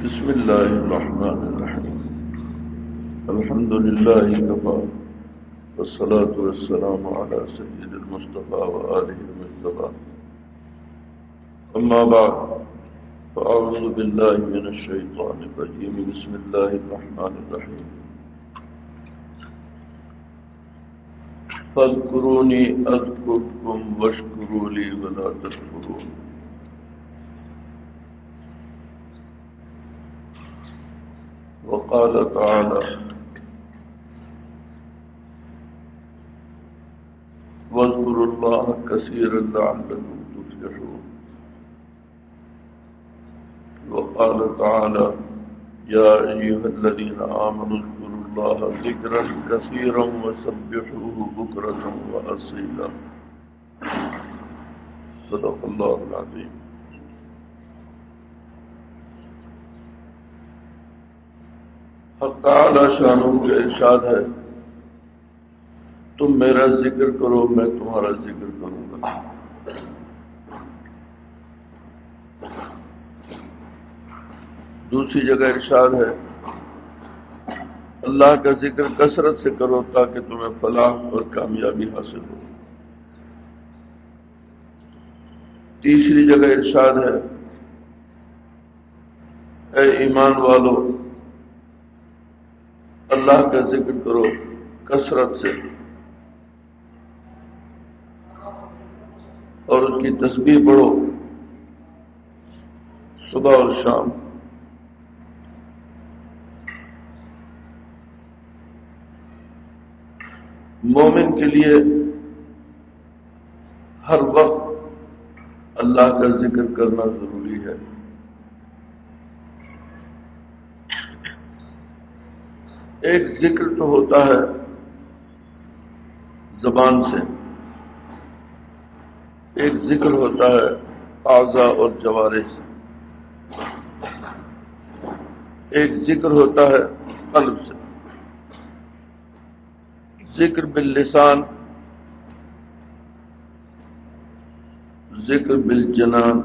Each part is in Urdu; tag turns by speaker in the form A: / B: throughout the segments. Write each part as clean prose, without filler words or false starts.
A: بسم الله الرحمن الرحيم. الحمد لله كفى والصلاة والسلام على سيد المصطفى وآله المصطفى. أما بعد فأعوذ بالله من الشيطان الرجيم. بسم الله الرحمن الرحيم. فاذكروني أذكركم واشكروا لي ولا تكفرون. وقال تعالى واذكروا الله كثيرا لعلكم تفلحون. وقال تعالى يا أيها الذين آمنوا اذكروا الله ذكرا كثيرا وسبحوه بكرة وأصيلا. صدق الله العظيم. حق تعالی شانہ کا ارشاد ہے تم میرا ذکر کرو میں تمہارا ذکر کروں گا. دوسری جگہ ارشاد ہے اللہ کا ذکر کثرت سے کرو تاکہ تمہیں فلاح اور کامیابی حاصل ہو. تیسری جگہ ارشاد ہے اے ایمان والو اللہ کا ذکر کرو کثرت سے اور اس کی تسبیح پڑھو صبح اور شام. مومن کے لیے ہر وقت اللہ کا ذکر کرنا ضروری ہے. ایک ذکر تو ہوتا ہے زبان سے، ایک ذکر ہوتا ہے اعضاء اور جوارح سے، ایک ذکر ہوتا ہے قلب سے. ذکر باللسان، ذکر بالجنان،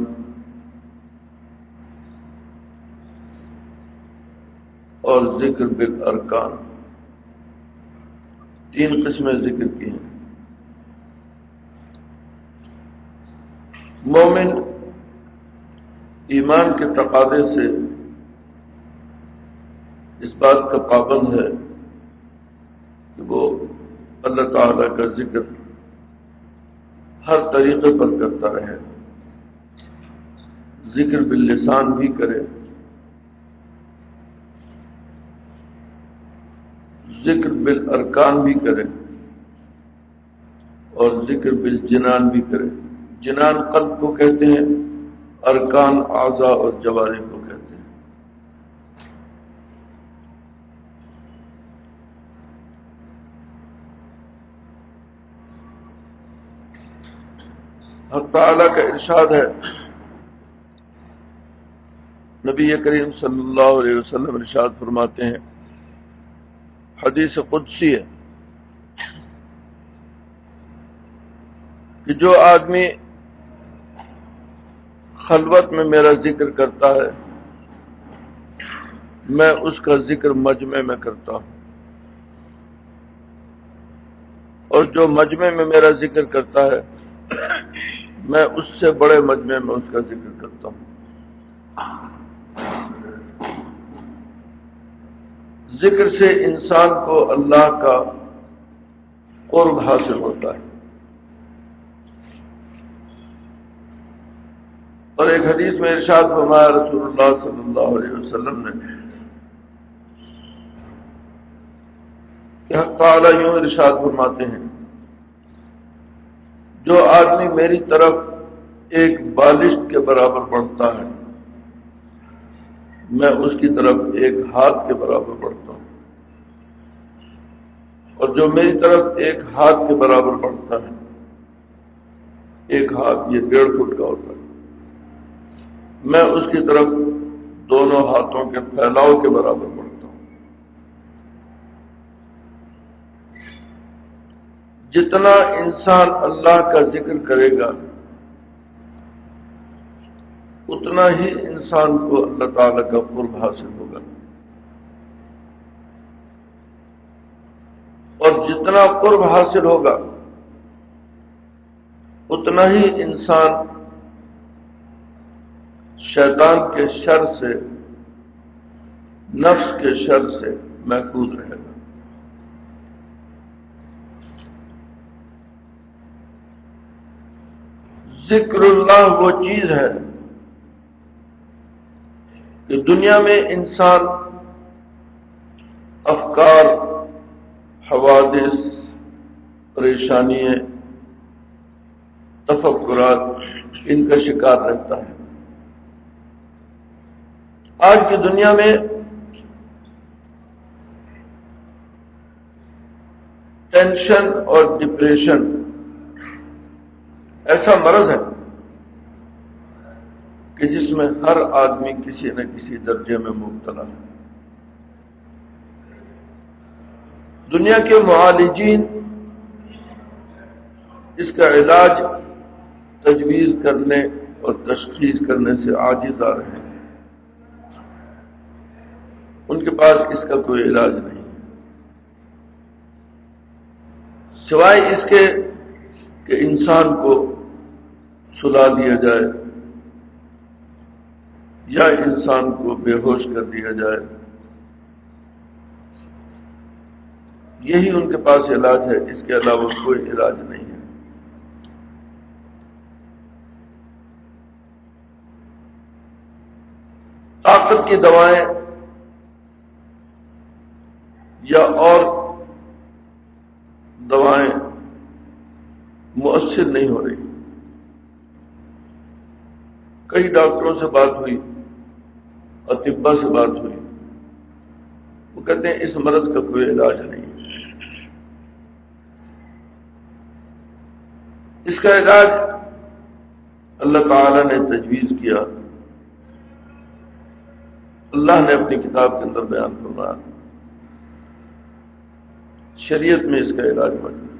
A: اور ذکر بالارکان. تین قسمیں ذکر کی ہیں. مومن ایمان کے تقاضے سے اس بات کا پابند ہے کہ وہ اللہ تعالی کا ذکر ہر طریقے پر کرتا رہے. ذکر باللسان بھی کرے، ذکر بالارکان بھی کرے، اور ذکر بالجنان بھی کرے. جنان قلب کو کہتے ہیں، ارکان اعضاء اور جوارح کو کہتے ہیں. حق تعالی کا ارشاد ہے، نبی کریم صلی اللہ علیہ وسلم ارشاد فرماتے ہیں، حدیث قدسی ہے کہ جو آدمی خلوت میں میرا ذکر کرتا ہے میں اس کا ذکر مجمع میں کرتا ہوں، اور جو مجمع میں میرا ذکر کرتا ہے میں اس سے بڑے مجمع میں اس کا ذکر کرتا ہوں. ذکر سے انسان کو اللہ کا قرب حاصل ہوتا ہے. اور ایک حدیث میں ارشاد فرمایا رسول اللہ صلی اللہ علیہ وسلم نے کہ حق تعالی یوں ارشاد فرماتے ہیں، جو آدمی میری طرف ایک بالشت کے برابر بڑھتا ہے میں اس کی طرف ایک ہاتھ کے برابر بڑھتا ہوں، اور جو میری طرف ایک ہاتھ کے برابر بڑھتا ہے، ایک ہاتھ یہ 1.5 فٹ کا ہوتا ہے، میں اس کی طرف دونوں ہاتھوں کے پھیلاؤ کے برابر بڑھتا ہوں. جتنا انسان اللہ کا ذکر کرے گا اتنا ہی انسان کو اللہ تعالی کا قرب حاصل ہوگا، اور جتنا قرب حاصل ہوگا اتنا ہی انسان شیطان کے شر سے، نفس کے شر سے محفوظ رہے گا۔ ذکر اللہ وہ چیز ہے کہ دنیا میں انسان افکار، حوادث، پریشانیاں، تفکرات ان کا شکار رہتا ہے۔ آج کی دنیا میں ٹینشن اور ڈپریشن ایسا مرض ہے کہ جس میں ہر آدمی کسی نہ کسی درجے میں مبتلا ہے۔ دنیا کے معالجین اس کا علاج تجویز کرنے اور تشخیص کرنے سے عاجز آ رہے ہیں، ان کے پاس اس کا کوئی علاج نہیں سوائے اس کے کہ انسان کو سلا دیا جائے یا انسان کو بے ہوش کر دیا جائے، یہی ان کے پاس علاج ہے، اس کے علاوہ کوئی علاج نہیں ہے۔ طاقت کی دوائیں یا اور دوائیں مؤثر نہیں ہو رہی۔ کئی ڈاکٹروں سے بات ہوئی، اطباء سے بات ہوئی، وہ کہتے ہیں اس مرض کا کوئی علاج نہیں، اس کا علاج اللہ تعالی نے تجویز کیا، اللہ نے اپنی کتاب کے اندر بیان فرمایا، شریعت میں اس کا علاج موجود ہے۔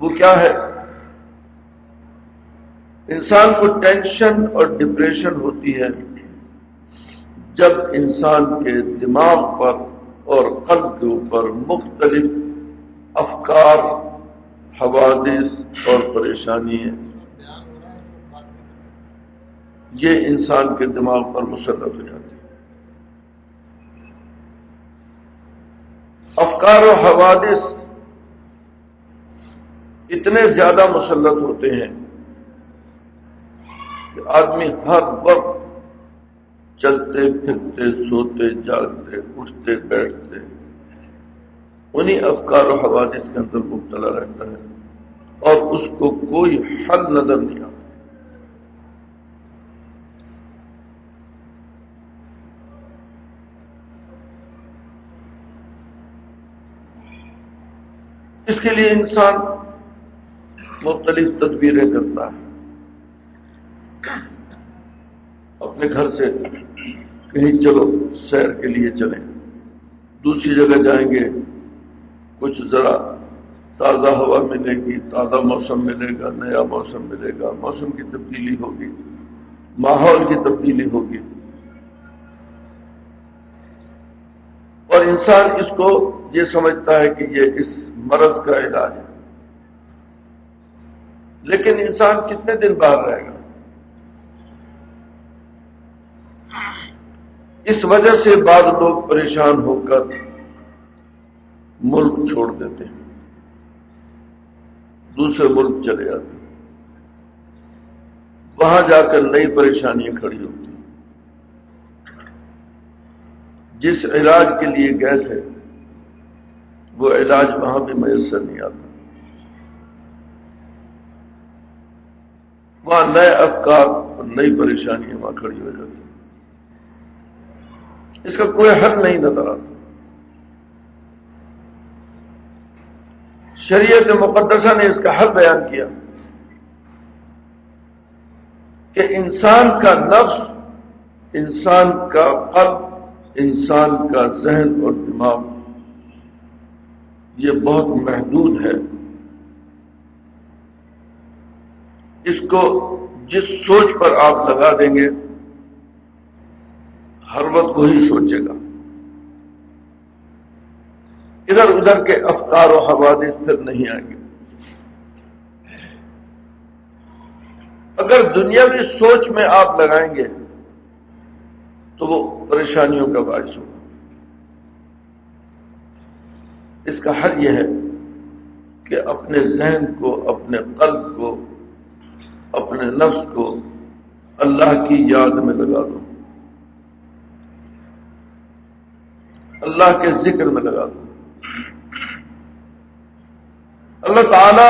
A: وہ کیا ہے؟ انسان کو ٹینشن اور ڈپریشن ہوتی ہے جب انسان کے دماغ پر اور قلب کے اوپر مختلف افکار، حوادث اور پریشانیاں یہ انسان کے دماغ پر مسلط ہو جاتی ہیں۔ افکار و حوادث اتنے زیادہ مسلط ہوتے ہیں کہ آدمی ہر وقت چلتے پھرتے، سوتے جاگتے، اٹھتے بیٹھتے انہی افکار و حوادث کے اندر مبتلا رہتا ہے اور اس کو کوئی حل نظر نہیں آتا۔ اس کے لیے انسان مختلف تدبیریں کرتا ہے، اپنے گھر سے کہیں چلو سیر کے لیے چلیں، دوسری جگہ جائیں گے، کچھ ذرا تازہ ہوا ملے گی، تازہ موسم ملے گا، نیا موسم ملے گا، موسم کی تبدیلی ہوگی، ماحول کی تبدیلی ہوگی، اور انسان اس کو یہ سمجھتا ہے کہ یہ اس مرض کا علاج ہے۔ لیکن انسان کتنے دن باہر رہے گا؟ اس وجہ سے بعض لوگ پریشان ہو کر ملک چھوڑ دیتے ہیں، دوسرے ملک چلے جاتے ہیں، وہاں جا کر نئی پریشانیاں کھڑی ہوتی ہیں، جس علاج کے لیے گئے تھے وہ علاج وہاں بھی میسر نہیں آتا، وہاں نئے افکار اور نئی پریشانیاں وہاں کھڑی ہو جاتی ہیں، اس کا کوئی حل نہیں نظر آتا۔ شریعت مقدسہ نے اس کا حل بیان کیا کہ انسان کا نفس، انسان کا قلب، انسان کا ذہن اور دماغ یہ بہت محدود ہے، اس کو جس سوچ پر آپ لگا دیں گے ہر وقت وہی سوچے گا، ادھر ادھر کے افکار و حوادث پھر نہیں آئیں گے۔ اگر دنیاوی سوچ میں آپ لگائیں گے تو وہ پریشانیوں کا باعث ہوگا۔ اس کا حل یہ ہے کہ اپنے ذہن کو، اپنے قلب کو، اپنے نفس کو اللہ کی یاد میں لگا دو، اللہ کے ذکر میں لگا دو۔ اللہ تعالی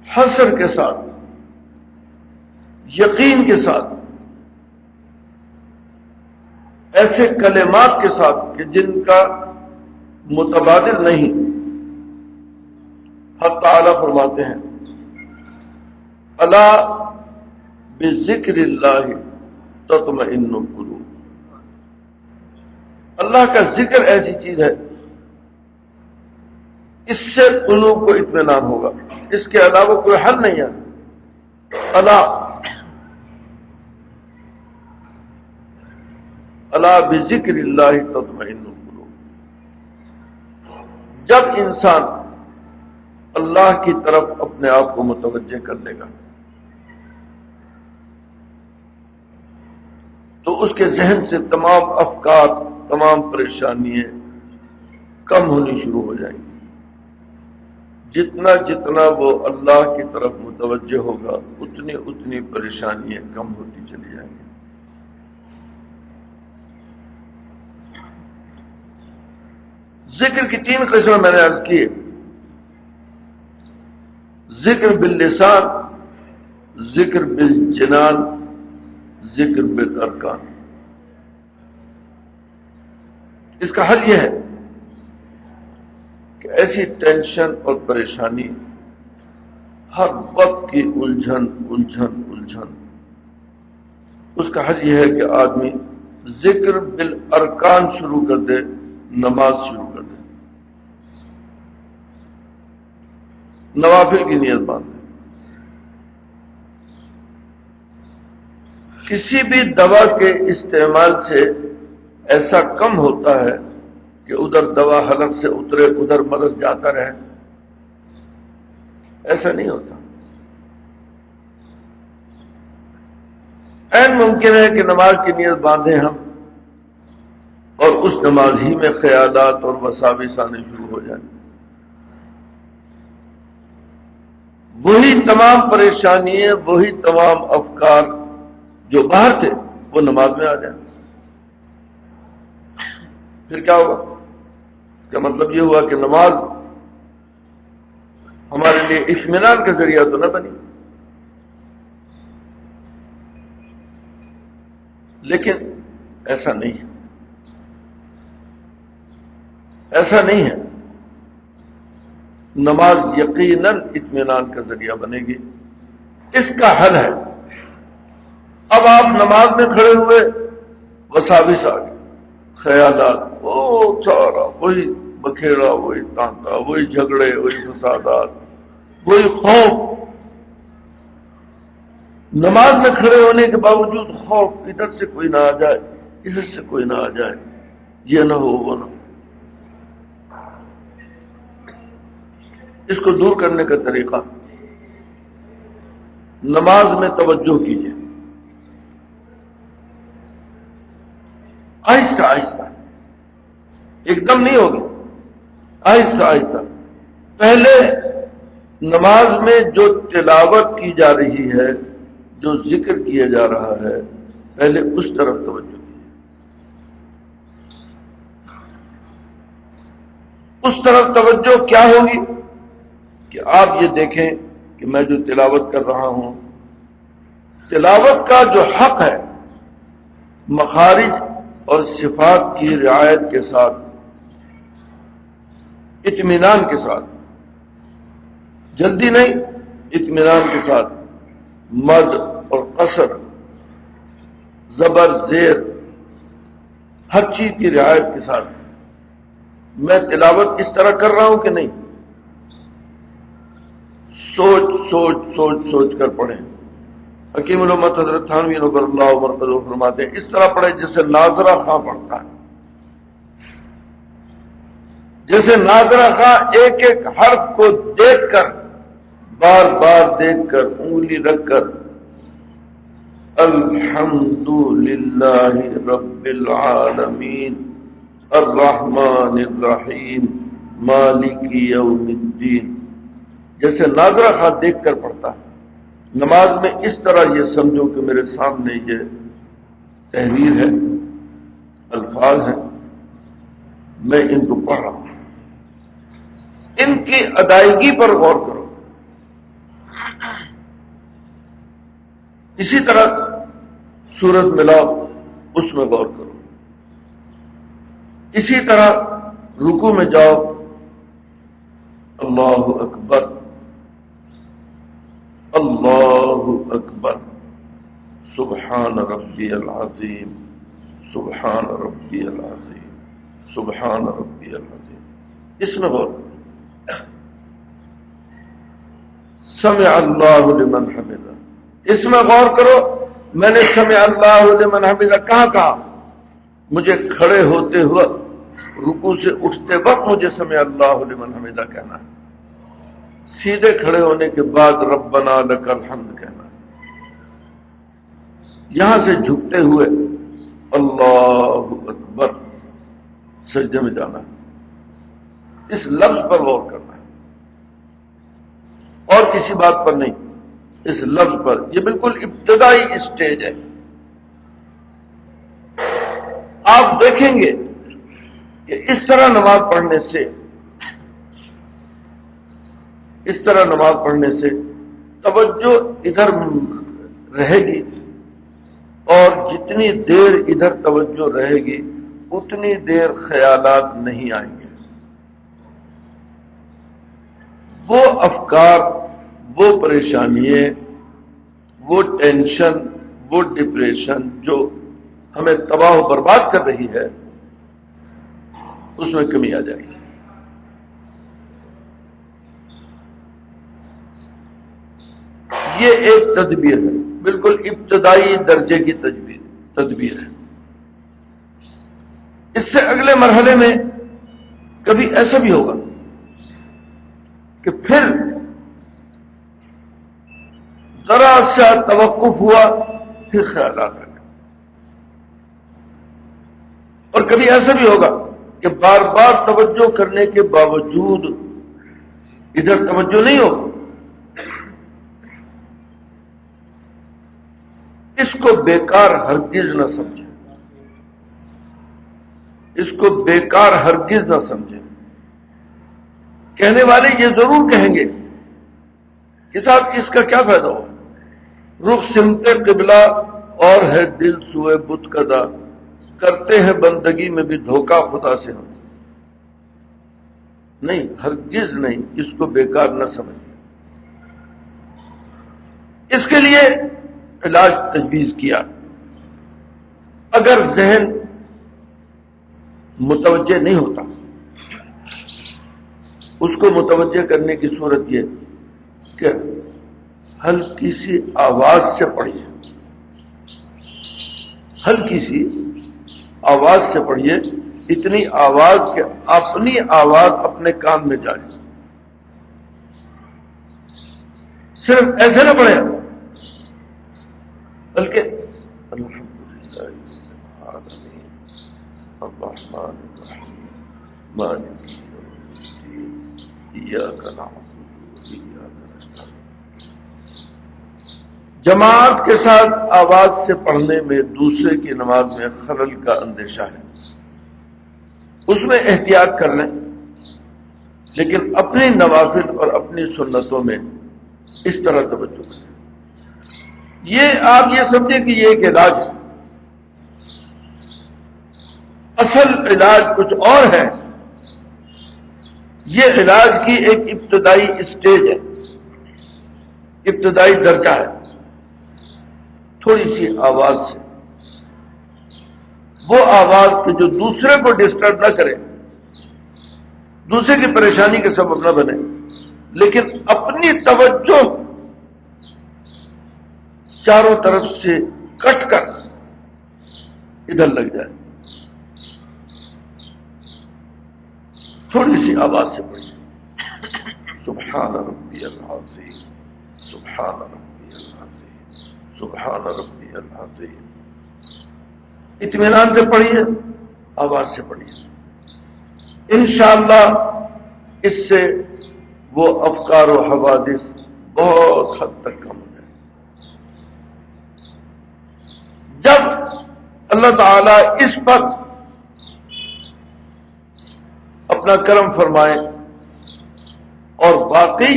A: حسر کے ساتھ، یقین کے ساتھ، ایسے کلمات کے ساتھ کہ جن کا متبادل نہیں، حق تعالی فرماتے ہیں الا بذکر اللہ تطمئن القلوب۔ اللہ کا ذکر ایسی چیز ہے، اس سے قلوب کو اطمینان ہوگا، اس کے علاوہ کوئی حل نہیں ہے۔ الا بذکر اللہ تطمئن القلوب۔ جب انسان اللہ کی طرف اپنے آپ کو متوجہ کر لے گا تو اس کے ذہن سے تمام افکار، تمام پریشانیاں کم ہونی شروع ہو جائیں گی۔ جتنا جتنا وہ اللہ کی طرف متوجہ ہوگا اتنی اتنی پریشانیاں کم ہوتی چلی جائیں گی۔ ذکر کی 3 قسمیں میں نے عرض کی: ذکر باللسان، ذکر بالجنان، ذکر بالارکان۔ اس کا حل یہ ہے کہ ایسی ٹینشن اور پریشانی، ہر وقت کی الجھن الجھن الجھن، اس کا حل یہ ہے کہ آدمی ذکر بالارکان شروع کر دے، نماز شروع کر دے، نوافل کی نیت باندھے۔ کسی بھی دوا کے استعمال سے ایسا کم ہوتا ہے کہ ادھر دوا حلق سے اترے، ادھر مرض جاتا رہے، ایسا نہیں ہوتا۔ عین ممکن ہے کہ نماز کی نیت باندھیں ہم اور اس نماز ہی میں خیالات اور وساوس آنے شروع ہو جائیں، وہی تمام پریشانیاں، وہی تمام افکار جو باہر تھے وہ نماز میں آ جائیں، پھر کیا ہوگا؟ اس کا مطلب یہ ہوا کہ نماز ہمارے لیے اطمینان کا ذریعہ تو نہ بنی، لیکن ایسا نہیں ہے، ایسا نہیں ہے۔ نماز یقیناً اطمینان کا ذریعہ بنے گی۔ اس کا حل ہے، اب آپ نماز میں کھڑے ہوئے، وساوس آ گئے، خیالات، وہ سارا وہی بکھیڑا، وہی تانتا، وہی جھگڑے، وہی فسادات، وہی خوف۔ نماز میں کھڑے ہونے کے باوجود خوف، ادھر سے کوئی نہ آ جائے، ادھر سے کوئی نہ آ جائے، یہ نہ ہو وہ نہ ہو۔ اس کو دور کرنے کا طریقہ، نماز میں توجہ کیجیے، آہستہ آہستہ، ایک دم نہیں ہوگی، آہستہ آہستہ۔ پہلے نماز میں جو تلاوت کی جا رہی ہے، جو ذکر کیا جا رہا ہے، پہلے اس طرف توجہ کیجیے۔ اس طرف توجہ کیا ہوگی کہ آپ یہ دیکھیں کہ میں جو تلاوت کر رہا ہوں، تلاوت کا جو حق ہے، مخارج اور صفات کی رعایت کے ساتھ، اطمینان کے ساتھ، جلدی نہیں، اطمینان کے ساتھ، مد اور قصر، زبر زیر، ہر چیز کی رعایت کے ساتھ میں تلاوت اس طرح کر رہا ہوں کہ نہیں، سوچ سوچ سوچ سوچ کر پڑھیں۔ حکیم الامت حضرت تھانوی نور اللہ مرکز فرماتے ہیں اس طرح پڑھے جیسے ناظرہ خاں پڑھتا ہے، جیسے ناظرہ خاں ایک ایک حرف کو دیکھ کر، بار بار دیکھ کر، انگلی رکھ کر الحمد للہ رب العالمین الرحمن الرحیم مالک یوم الدین، جیسے ناظرہ خاں دیکھ کر پڑھتا ہے۔ نماز میں اس طرح یہ سمجھو کہ میرے سامنے یہ تحریر ہے، الفاظ ہیں، میں ان کو پڑھ رہا ہوں، ان کی ادائیگی پر غور کرو۔ اسی طرح سورت ملاؤ، اس میں غور کرو۔ اسی طرح رکوع میں جاؤ، اللہ اکبر اللہ اکبر سبحان ربی العظیم سبحان ربی العظیم سبحان ربی العظیم، اس میں غور کرو۔ سمع اللہ لمن حمدہ، اس میں غور کرو، میں نے سمع اللہ لمن حمدہ کہاں کہا؟ مجھے کھڑے ہوتے ہوئے رکوع سے اٹھتے وقت مجھے سمع اللہ لمن حمدہ کہنا ہے، سیدھے کھڑے ہونے کے بعد ربنا لک الحمد کہنا ہے، یہاں سے جھکتے ہوئے اللہ اکبر سجدے میں جانا ہے، اس لفظ پر غور کرنا ہے اور کسی بات پر نہیں، اس لفظ پر۔ یہ بالکل ابتدائی اسٹیج ہے۔ آپ دیکھیں گے کہ اس طرح نماز پڑھنے سے توجہ ادھر رہے گی، اور جتنی دیر ادھر توجہ رہے گی اتنی دیر خیالات نہیں آئیں گے۔ وہ افکار، وہ پریشانیاں، وہ ٹینشن، وہ ڈپریشن جو ہمیں تباہ و برباد کر رہی ہے، اس میں کمی آ جائے گی۔ یہ ایک تدبیر ہے، بالکل ابتدائی درجے کی تدبیر ہے۔ اس سے اگلے مرحلے میں کبھی ایسا بھی ہوگا کہ پھر ذرا سا توقف ہوا، پھر خیالات آ گئے، اور کبھی ایسا بھی ہوگا کہ بار بار توجہ کرنے کے باوجود ادھر توجہ نہیں ہوگا۔ اس کو بیکار ہرگز نہ سمجھیں، اس کو بیکار ہرگز نہ سمجھیں۔ کہنے والے یہ ضرور کہیں گے کہ صاحب اس کا کیا فائدہ ہو، رخ سمت قبلہ اور ہے دل سوئے بت کدا، کرتے ہیں بندگی میں بھی دھوکہ خدا سے ہم۔ نہیں، ہرگز نہیں، اس کو بیکار نہ سمجھیں۔ اس کے لیے علاج تجویز کیا۔ اگر ذہن متوجہ نہیں ہوتا، اس کو متوجہ کرنے کی صورت یہ کہ ہلکی سی آواز سے پڑھیے، ہلکی سی آواز سے پڑھیے، اتنی آواز کہ اپنی آواز اپنے کان میں جائے۔ صرف ایسے نہ پڑھے، بلکہ الحمدللہ الرحمن الرحیم مالک یوم الدین ایاک نعبد وایاک نستعین۔ جماعت کے ساتھ آواز سے پڑھنے میں دوسرے کی نماز میں خلل کا اندیشہ ہے، اس میں احتیاط کر لیں، لیکن اپنی نوافل اور اپنی سنتوں میں اس طرح توجہ کریں۔ یہ آپ یہ سمجھیں کہ یہ ایک علاج ہے، اصل علاج کچھ اور ہے۔ یہ علاج کی ایک ابتدائی اسٹیج ہے، ابتدائی درجہ ہے۔ تھوڑی سی آواز سے، وہ آواز کہ جو دوسرے کو ڈسٹرب نہ کرے، دوسرے کی پریشانی کے سبب نہ بنے، لیکن اپنی توجہ چاروں طرف سے کٹ کر ادھر لگ جائے. تھوڑی سی آواز سے پڑھیے. سبحان ربی العظیم، سبحان ربی العظیم، سبحان ربی العظیم. اطمینان سے پڑھیے، آواز سے پڑھیے. انشاءاللہ اس سے وہ افکار و حوادث بہت حد تک کم ہو جائے. جب اللہ تعالی اس پر اپنا کرم فرمائے اور واقعی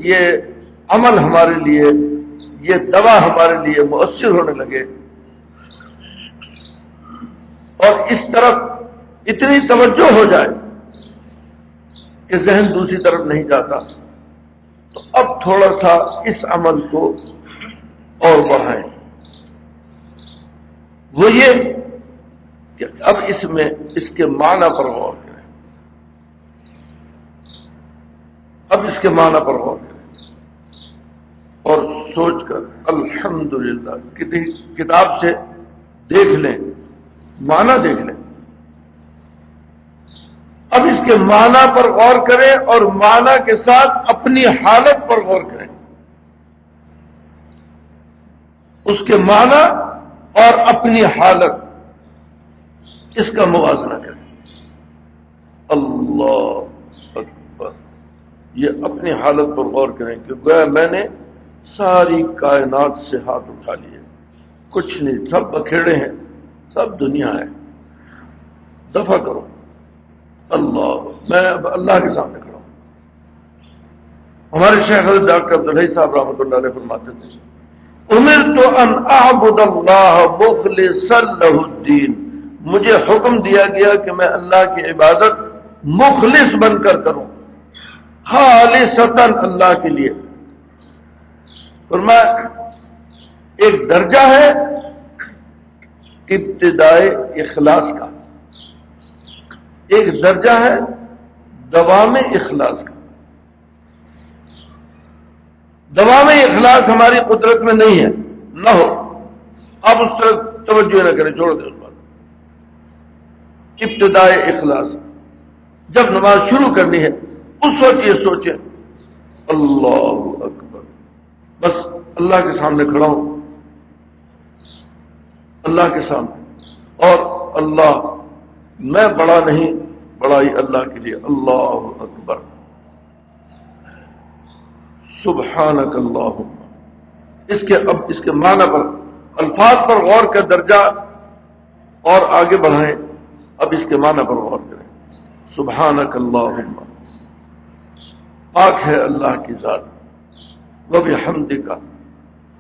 A: یہ عمل ہمارے لیے، یہ دوا ہمارے لیے مؤثر ہونے لگے اور اس طرف اتنی توجہ ہو جائے کہ ذہن دوسری طرف نہیں جاتا، تو اب تھوڑا سا اس عمل کو اور بڑھائیں. وہ یہ کہ اب اس میں اس کے معنی پر غور کریں. اب اس کے معنی پر غور کریں اور سوچ کر الحمدللہ کتاب سے دیکھ لیں، معنی دیکھ لیں. اب اس کے معنی پر غور کریں اور معنی کے ساتھ اپنی حالت پر غور کریں. اس کے معنی اور اپنی حالت، اس کا موازنہ کریں. اللہ اکبر. یہ اپنی حالت پر غور کریں کہ گویا میں نے ساری کائنات سے ہاتھ اٹھا لیے، کچھ نہیں، سب بکھیڑے ہیں، سب دنیا ہے. دفع کرو. اللہ، میں اب اللہ کے سامنے کھڑا ہوں. ہمارے شیخ ڈاکٹر عبدالحی صاحب رحمۃ اللہ علیہ فرماتے تھے امرت ان اعبد اللہ مخلصا لہ الدین. مجھے حکم دیا گیا کہ میں اللہ کی عبادت مخلص بن کر کروں، خالصتاً اللہ کے لیے. فرمایا ایک درجہ ہے ابتدائے اخلاص کا، ایک درجہ ہے دوام اخلاص کا. دوام اخلاص ہماری قدرت میں نہیں ہے، نہ ہو. آپ اس طرح توجہ نہ کریں، چھوڑ دیں اس بات. ابتدائے اخلاص، جب نماز شروع کرنی ہے اس وقت یہ سوچیں اللہ اکبر، بس اللہ کے سامنے کھڑا ہوں، اللہ کے سامنے، اور اللہ میں بڑا نہیں، بڑائی اللہ کے لیے. اللہ اکبر. سبحانک اللہم. اب اس کے معنی پر، الفاظ پر غور کا درجہ اور آگے بڑھائیں. اب اس کے معنی پر غور کریں. سبحانک اللہم، پاک ہے اللہ کی ذات. وبحمدک،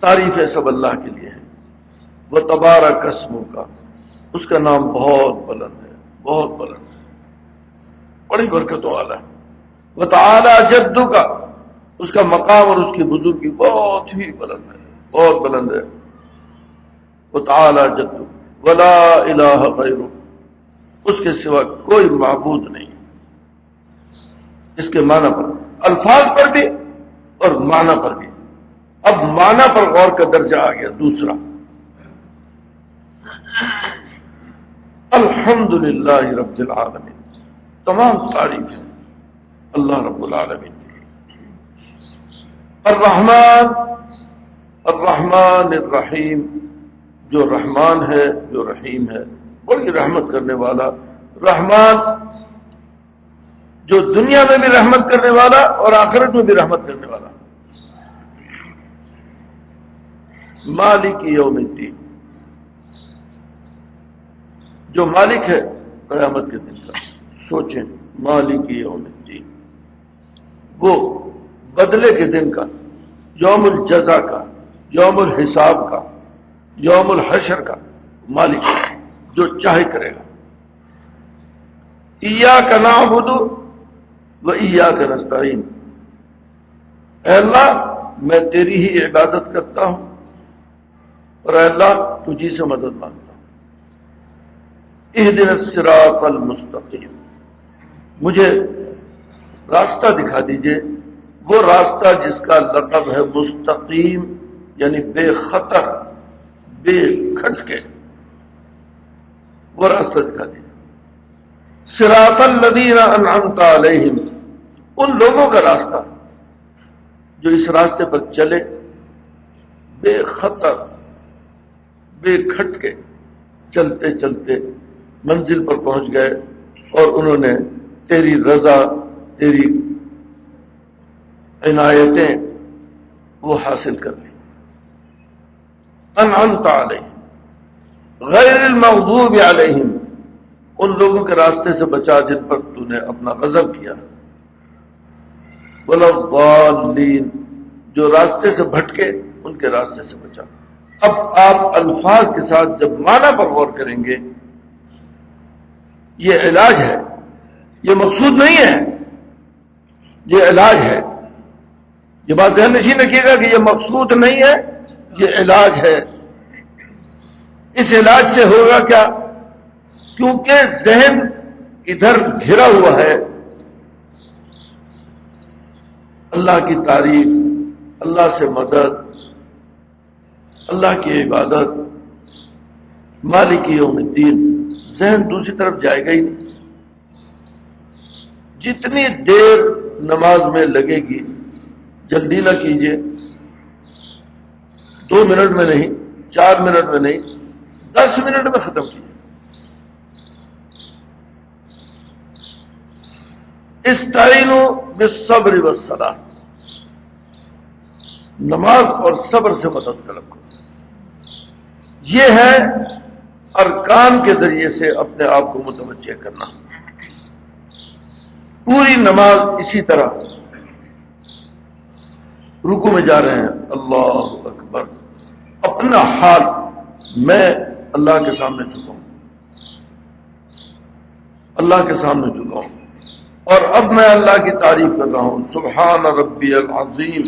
A: تعریف ہے سب اللہ کے لیے ہے. وتبارک اسمک، اس کا نام بہت بلند ہے، بہت بلند ہے، بڑی برکتوں والا ہے. وتعالی جدک، اس کا مقام اور اس کی بزرگی بہت ہی بلند ہے، بہت بلند ہے. وتعالی جدک ولا الہ غیرک، اس کے سوا کوئی معبود نہیں. اس کے معنی پر، الفاظ پر بھی اور معنی پر بھی. اب معنی پر غور کا درجہ آ گیا دوسرا. الحمدللہ رب العالمین، تمام تعریف ہے اللہ رب العالمین. الرحمن، الرحمن الرحیم، جو رحمان ہے، جو رحیم ہے، بڑی رحمت کرنے والا. رحمان جو دنیا میں بھی رحمت کرنے والا اور آخرت میں بھی رحمت کرنے والا. مالک یوم الدین، جو مالک ہے قیامت کے دن کا. سوچیں، مالک یوم الدین، وہ بدلے کے دن کا، یوم الجزا کا، یوم الحساب کا، یوم الحشر کا مالک ہے، جو چاہے کرے گا. ایاک نعبد و ایاک نستعین، اے اللہ میں تیری ہی عبادت کرتا ہوں اور اے اللہ تجھی سے مدد مانگتا ہوں. اہدنا الصراط المستقیم، مجھے راستہ دکھا دیجئے، وہ راستہ جس کا لقب ہے مستقیم، یعنی بے خطر، بے کھٹکے وہ راستہ دکھا دیا۔ صراط الذین انعمت علیہم، ان لوگوں کا راستہ جو اس راستے پر چلے، بے خطر بے کھٹکے، چلتے چلتے منزل پر پہنچ گئے اور انہوں نے تیری رضا، تیری عنایتیں وہ حاصل کر لی۔ انعمت علیہم غیر المغضوب علیہم، ان لوگوں کے راستے سے بچا جن پر تو نے اپنا غضب کیا، ولا الضالین، جو راستے سے بھٹکے ان کے راستے سے بچا۔ اب آپ الفاظ کے ساتھ جب معنی پر غور کریں گے، یہ علاج ہے، یہ مقصود نہیں ہے، یہ علاج ہے۔ یہ بات ذہن نشین رکھیے گا کہ یہ مقصود نہیں ہے، یہ علاج ہے۔ اس علاج سے ہوگا کیا؟ کیونکہ ذہن ادھر گھرا ہوا ہے اللہ کی تعریف، اللہ سے مدد، اللہ کی عبادت، مالک یوم الدین، ذہن دوسری طرف جائے گا ہی نہیں۔ جتنی دیر نماز میں لگے گی، جلدی نہ کیجیے، 2 منٹ میں نہیں، 4 منٹ میں نہیں، 10 منٹ میں ختم کیجیے۔ استعینوا بالصبر والصلاۃ، نماز اور صبر سے مدد طلب کرو۔ یہ ہے ارکان کے ذریعے سے اپنے آپ کو متوجہ کرنا۔ پوری نماز اسی طرح رکوع میں جا رہے ہیں، اللہ اکبر، اپنا حال میں اللہ کے سامنے جھکا ہوں، اللہ کے سامنے جھکا ہوں، اور اب میں اللہ کی تعریف کر رہا ہوں، سبحان ربی العظیم،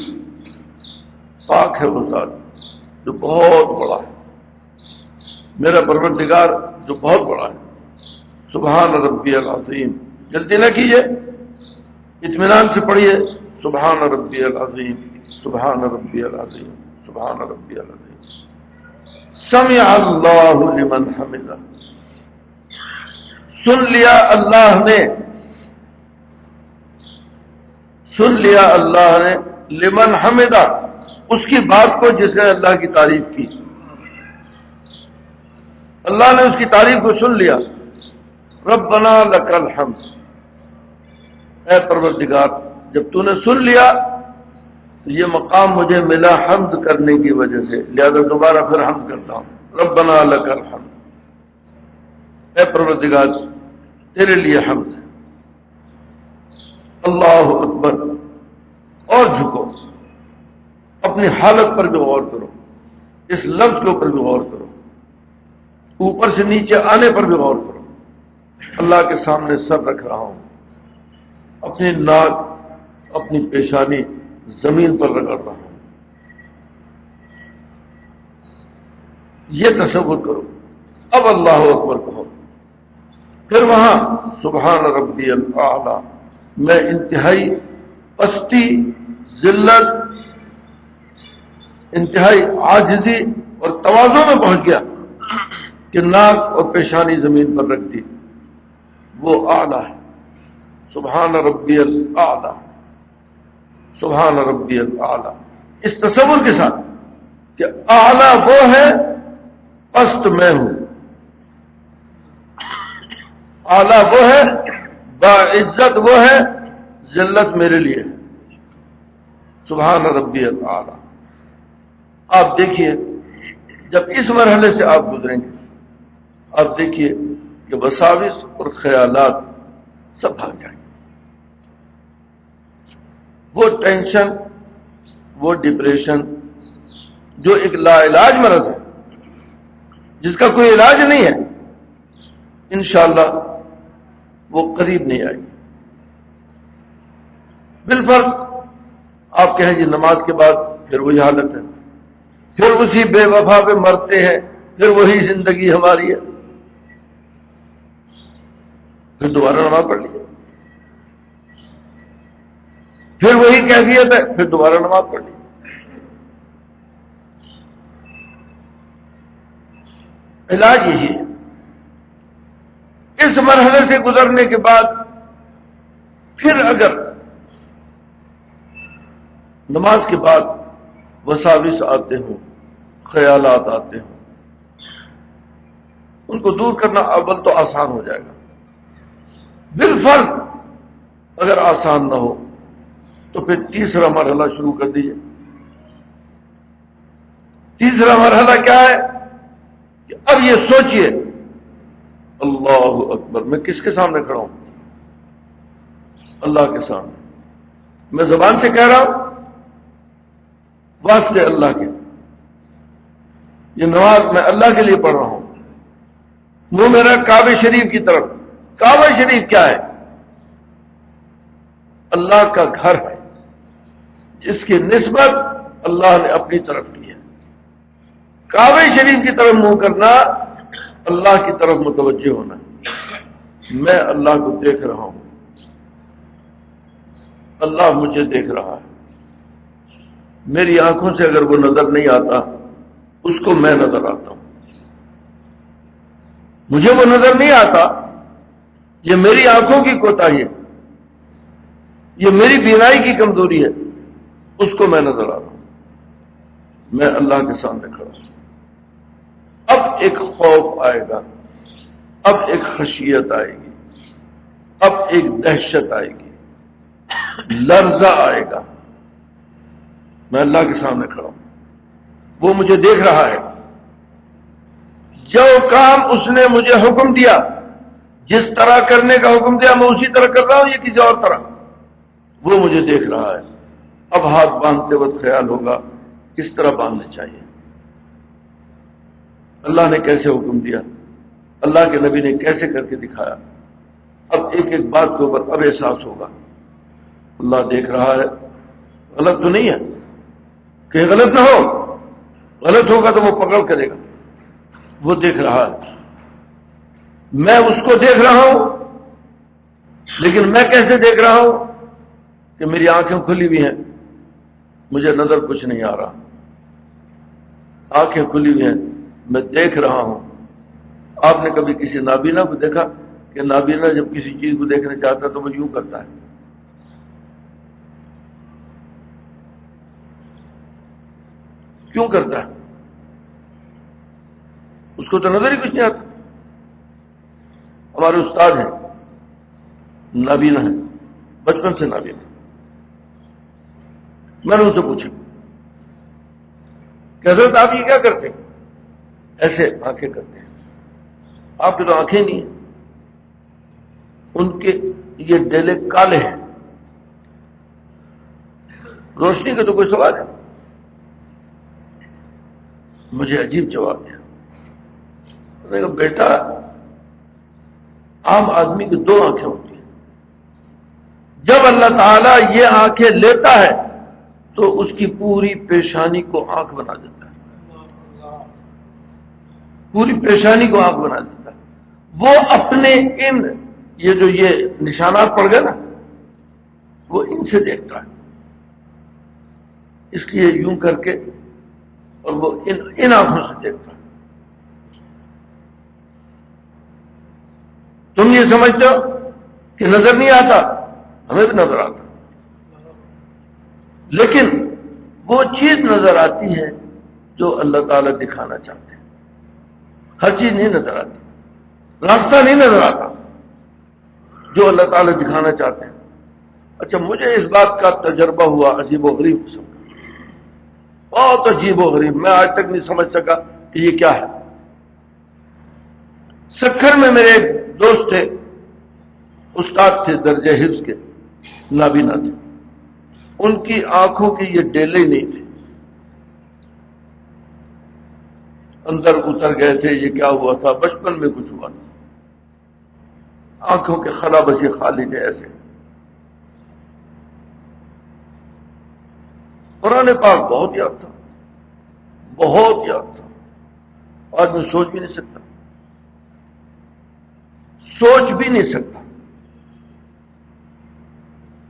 A: پاک ہے وہ ذات جو بہت بڑا ہے، میرا پروردگار جو بہت بڑا ہے، سبحان ربی العظیم۔ جلدی نہ کیجیے، اطمینان سے پڑھیے، سبحان ربی العظیم، سبحان ربی العظیم، سبحان ربی العظیم۔ سمع اللہ لمن حمدہ، سن لیا اللہ نے، سن لیا اللہ نے، لمن حمدہ، اس کی بات کو جس نے اللہ کی تعریف کی، اللہ نے اس کی تعریف کو سن لیا۔ ربنا لک الحمد، اے پروردگار، جب تو نے سن لیا تو یہ مقام مجھے ملا حمد کرنے کی وجہ سے، لہذا دوبارہ پھر حمد کرتا ہوں۔ ربنا لک الحمد، اے پروردگار تیرے لیے حمد ہے۔ اللہ اکبر، اور جھکو، اپنی حالت پر بھی غور کرو، اس لفظ کے اوپر بھی غور کرو، اوپر سے نیچے آنے پر بھی غور کرو۔ اللہ کے سامنے سر رکھ رہا ہوں، اپنی ناک، اپنی پیشانی زمین پر رگڑ رہا ہوں، یہ تصور کرو۔ اب اللہ اکبر کہو، پھر وہاں سبحان ربی الاعلی، میں انتہائی پستی، ذلت، انتہائی عاجزی اور تواضع میں پہنچ گیا کہ ناک اور پیشانی زمین پر رکھ دی، وہ اعلیٰ ہے۔ سبحان ربی الاعلی، سبحان ربی الاعلی، اس تصور کے ساتھ کہ اعلیٰ وہ ہے، پست میں ہوں، اعلیٰ وہ ہے، باعزت وہ ہے، ذلت میرے لیے ہے۔ سبحان ربی الاعلی۔ آپ دیکھیے، جب اس مرحلے سے آپ گزریں گے، آپ دیکھیے کہ وساوس اور خیالات سب بھاگ جائیں گے۔ وہ ٹینشن، وہ ڈپریشن جو ایک لا علاج مرض ہے، جس کا کوئی علاج نہیں ہے، انشاءاللہ وہ قریب نہیں آئے گی۔ بالفرض آپ کہیں جی نماز کے بعد پھر وہی حالت ہے، پھر اسی بے وفا پہ مرتے ہیں، پھر وہی زندگی ہماری ہے، پھر دوبارہ نماز پڑھ لیجیے، پھر وہی کیفیت ہے، پھر دوبارہ نماز پڑھ لیجیے۔ علاج یہی ہے. اس مرحلے سے گزرنے کے بعد پھر اگر نماز کے بعد وساوس آتے ہوں، خیالات آتے ہوں، ان کو دور کرنا اول تو آسان ہو جائے گا. بالفرض اگر آسان نہ ہو تو پھر تیسرا مرحلہ شروع کر دیجیے. تیسرا مرحلہ کیا ہے کہ اب یہ سوچئے اللہ اکبر، میں کس کے سامنے کھڑا ہوں؟ اللہ کے سامنے. میں زبان سے کہہ رہا ہوں واسطے اللہ کے، یہ نماز میں اللہ کے لیے پڑھ رہا ہوں. وہ میرا کعبہ شریف کی طرف. کعبہ شریف کیا ہے؟ اللہ کا گھر ہے جس کی نسبت اللہ نے اپنی طرف کی ہے. کعبہ شریف کی طرف منہ کرنا اللہ کی طرف متوجہ ہونا. میں اللہ کو دیکھ رہا ہوں، اللہ مجھے دیکھ رہا ہے. میری آنکھوں سے اگر وہ نظر نہیں آتا اس کو میں نظر آتا ہوں. مجھے وہ نظر نہیں آتا، یہ میری آنکھوں کی کوتاہی ہے، یہ میری بینائی کی کمزوری ہے، اس کو میں نظر آتا ہوں. میں اللہ کے سامنے کھڑا ہوں. اب ایک خوف آئے گا، اب ایک خشیت آئے گی، اب ایک دہشت آئے گی، لرزہ آئے گا. میں اللہ کے سامنے کھڑا ہوں، وہ مجھے دیکھ رہا ہے. جو کام اس نے مجھے حکم دیا، جس طرح کرنے کا حکم دیا میں اسی طرح کر رہا ہوں یا کسی اور طرح، وہ مجھے دیکھ رہا ہے. اب ہاتھ باندھتے وقت خیال ہوگا کس طرح باندھنے چاہیے، اللہ نے کیسے حکم دیا، اللہ کے نبی نے کیسے کر کے دکھایا. اب ایک ایک بات کے اوپر اب احساس ہوگا اللہ دیکھ رہا ہے. غلط تو نہیں ہے کہ غلط نہ ہو، غلط ہوگا تو وہ پکڑ کرے گا. وہ دیکھ رہا ہے، میں اس کو دیکھ رہا ہوں، لیکن میں کیسے دیکھ رہا ہوں کہ میری آنکھیں کھلی ہوئی ہیں، مجھے نظر کچھ نہیں آ رہا. آنکھیں کھلی ہوئی ہیں، میں دیکھ رہا ہوں. آپ نے کبھی کسی نابینا کو دیکھا کہ نابینا جب کسی چیز کو دیکھنا چاہتا ہے تو وہ یوں کرتا ہے؟ کیوں کرتا ہے؟ اس کو تو نظر ہی کچھ نہیں آتا. ہمارے استاد ہیں نابینا ہیں، بچپن سے نابینا. میں نے ان سے پوچھا کہ حضرت آپ یہ کیا کرتے ہیں؟ ایسے آنکھیں کرتے ہیں. آپ کی تو آنکھیں نہیں ہیں. ان کے یہ ڈیلے کالے ہیں. روشنی کا تو کوئی سوال ہے؟ مجھے عجیب جواب دیا. میں نے کہا بیٹا، عام آدمی کی دو آنکھیں ہوتی ہیں. جب اللہ تعالیٰ یہ آنکھیں لیتا ہے تو اس کی پوری پیشانی کو آنکھ بنا دیتا ہے. پوری پیشانی کو آنکھ بنا دیتا ہے. وہ اپنے یہ نشانات پڑ گئے نا، وہ ان سے دیکھتا ہے. اس لیے یوں کر کے، اور وہ ان آنکھوں سے دیکھتا ہے. تم یہ سمجھتے ہو کہ نظر نہیں آتا؟ ہمیں بھی نظر آتا، لیکن وہ چیز نظر آتی ہے جو اللہ تعالیٰ دکھانا چاہتے ہیں. ہر چیز نہیں نظر آتی. راستہ نہیں نظر آتا جو اللہ تعالیٰ دکھانا چاہتے ہیں. اچھا، مجھے اس بات کا تجربہ ہوا عجیب و غریب قسم کا، بہت عجیب و غریب. میں آج تک نہیں سمجھ سکا کہ یہ کیا ہے. سکھر میں میرے ایک دوست تھے، استاد تھے درجہ حفظ کے، نابینا تھے. ان کی آنکھوں کی یہ ڈیلے نہیں تھے. اندر اتر گئے تھے. یہ کیا ہوا تھا؟ بچپن میں کچھ ہوا تھا. آنکھوں کے خلا بچے خالی تھے ایسے. قرآن پاک بہت یاد تھا، بہت یاد تھا. آج میں سوچ بھی نہیں سکتا، سوچ بھی نہیں سکتا.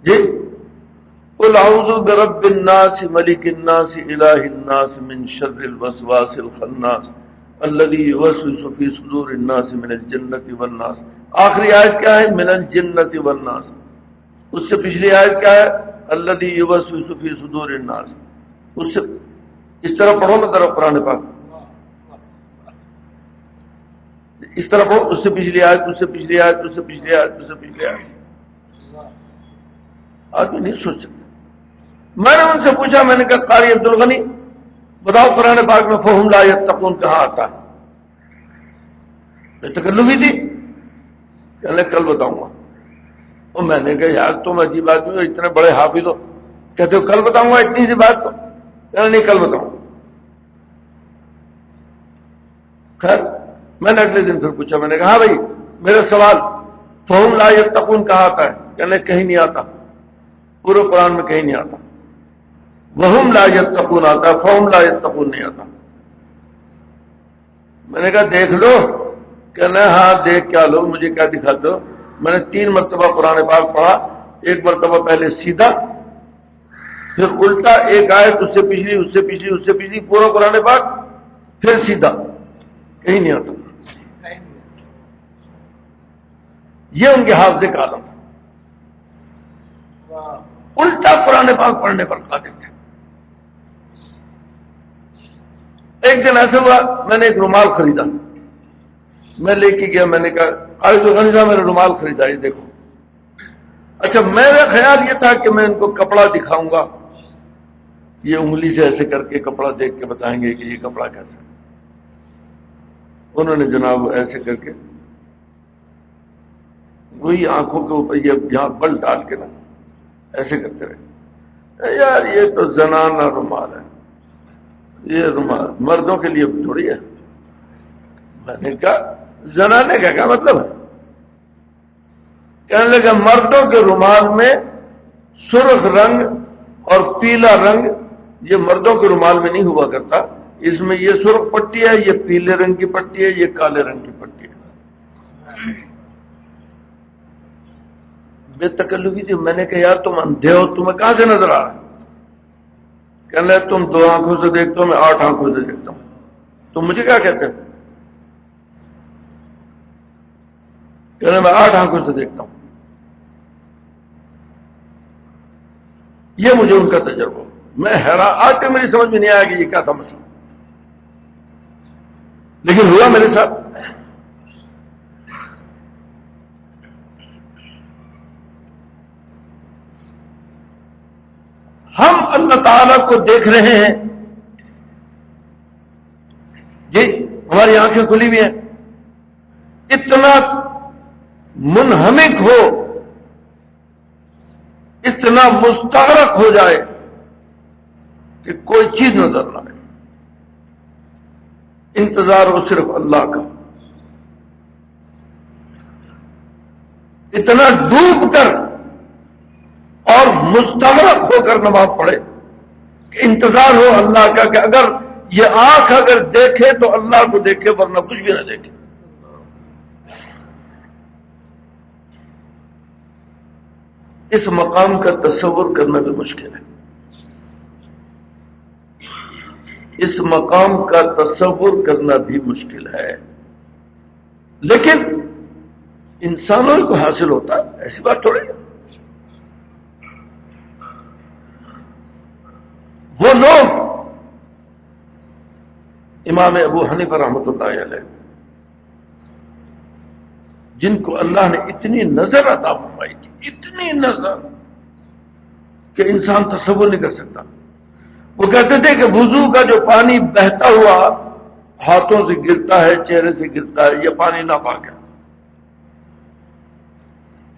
A: جی، قل اعوذ برب الناس ملک الناس الہ الناس من شر الوسواس الخناس الذی یوسوس فی صدور الناس من الجنۃ والناس. آخری آیت کیا ہے؟ من الجنۃ والناس. اس سے پچھلی آیت کیا ہے؟ الذی یوسوس فی صدور الناس. اس سے اس طرح پڑھو نا ذرا قرآن پاک، اس طرح پڑھو. اس سے پچھلی آیت، اس سے پچھلی آیت، اس سے پچھلی آیت، اس سے پچھلی آیت. آدمی نہیں سوچ سکتا. میں نے ان سے پوچھا، میں نے کہا قاری عبد الغنی بتاؤ قرآن پاک میں فہم لا یتقون کہاں آتا ہے؟ تکلفی تھی، کہنے کل بتاؤں گا. اور میں نے کہا یار تم عجیب آدمی ہو، اتنے بڑے حافظ ہو، کہتے ہو کل بتاؤں گا اتنی سی بات کو؟ کہنے نہیں کل بتاؤں. خیر میں نے اگلے دن پھر پوچھا، میں نے کہا ہاں بھائی میرا سوال فہم لا یتقون کہاں آتا ہے؟ کہنے کہیں نہیں آتا، پورے قرآن میں کہیں نہیں آتا. وہم لا یتقون آتا، فہم لا یتقون نہیں آتا. میں نے کہا دیکھ لو. کہنا ہاں دیکھ کیا لو، مجھے کیا دکھاتے ہو؟ میں نے 3 مرتبہ قرآن پاک پڑھا، ایک مرتبہ پہلے سیدھا، پھر الٹا، ایک آیت اس سے پچھلی، اس سے پچھلی، اس سے پچھلی، پورا قرآن پاک، پھر سیدھا. کہیں نہیں آتا. یہ ان کے حافظے کا عالم تھا. الٹا قرآن پاک پڑھنے پر قادر تھے. ایک دن ایسا ہوا، میں نے ایک رومال خریدا، میں لے کے گیا، میں نے کہا عارف غنی صاحب میرا رومال خریدا، یہ دیکھو. اچھا میرا خیال یہ تھا کہ میں ان کو کپڑا دکھاؤں گا، یہ انگلی سے ایسے کر کے کپڑا دیکھ کے بتائیں گے کہ یہ کپڑا کیسا ہے. انہوں نے جناب ایسے کر کے وہی آنکھوں کے اوپر یہاں بل ڈال کے نا ایسے کرتے رہے. یار یہ تو زنانہ رومال ہے، یہ رومال مردوں کے لیے تھوڑی ہے. میں نے کہا زنانے کا کیا مطلب ہے؟ کہنے لگا مردوں کے رومال میں سرخ رنگ اور پیلا رنگ یہ مردوں کے رومال میں نہیں ہوا کرتا، اس میں یہ سرخ پٹی ہے، یہ پیلے رنگ کی پٹی ہے، یہ کالے رنگ کی پٹی ہے. بے تکلفی تھی. میں نے کہا یار تم اندھے ہو، تمہیں کہاں سے نظر آ رہا ہے؟ کہنے لگا تم 2 آنکھوں سے دیکھتے ہو، میں 8 آنکھوں سے دیکھتا ہوں، تم مجھے کیا کہتے ہو؟ کہنے میں 8 آنکھوں سے دیکھتا ہوں. یہ مجھے ان کا تجربہ. میں حیران، آج تک میری سمجھ میں نہیں آیا کہ یہ کیا تھا مسئلہ، لیکن ہوا میرے ساتھ. ہم اللہ تعالیٰ کو دیکھ رہے ہیں جی، ہماری آنکھیں کھلی ہوئی ہیں. اتنا منہمک ہو، اتنا مستغرق ہو جائے کہ کوئی چیز نظر نہ آئے. انتظار ہو صرف اللہ کا. اتنا ڈوب کر اور مستغرق ہو کر نماز پڑھے کہ انتظار ہو اللہ کا کہ اگر یہ آنکھ اگر دیکھے تو اللہ کو دیکھے، ورنہ کچھ بھی نہ دیکھے. اس مقام کا تصور کرنا بھی مشکل ہے. اس مقام کا تصور کرنا بھی مشکل ہے، لیکن انسانوں کو حاصل ہوتا ہے، ایسی بات تھوڑی ہے. وہ لوگ امام ابو حنیفہ رحمۃ اللہ علیہ جن کو اللہ نے اتنی نظر عطا فرمائی تھی، اتنی نظر کہ انسان تصور نہیں کر سکتا. وہ کہتے تھے کہ وضو کا جو پانی بہتا ہوا ہاتھوں سے گرتا ہے، چہرے سے گرتا ہے، یہ پانی ناپاک ہے.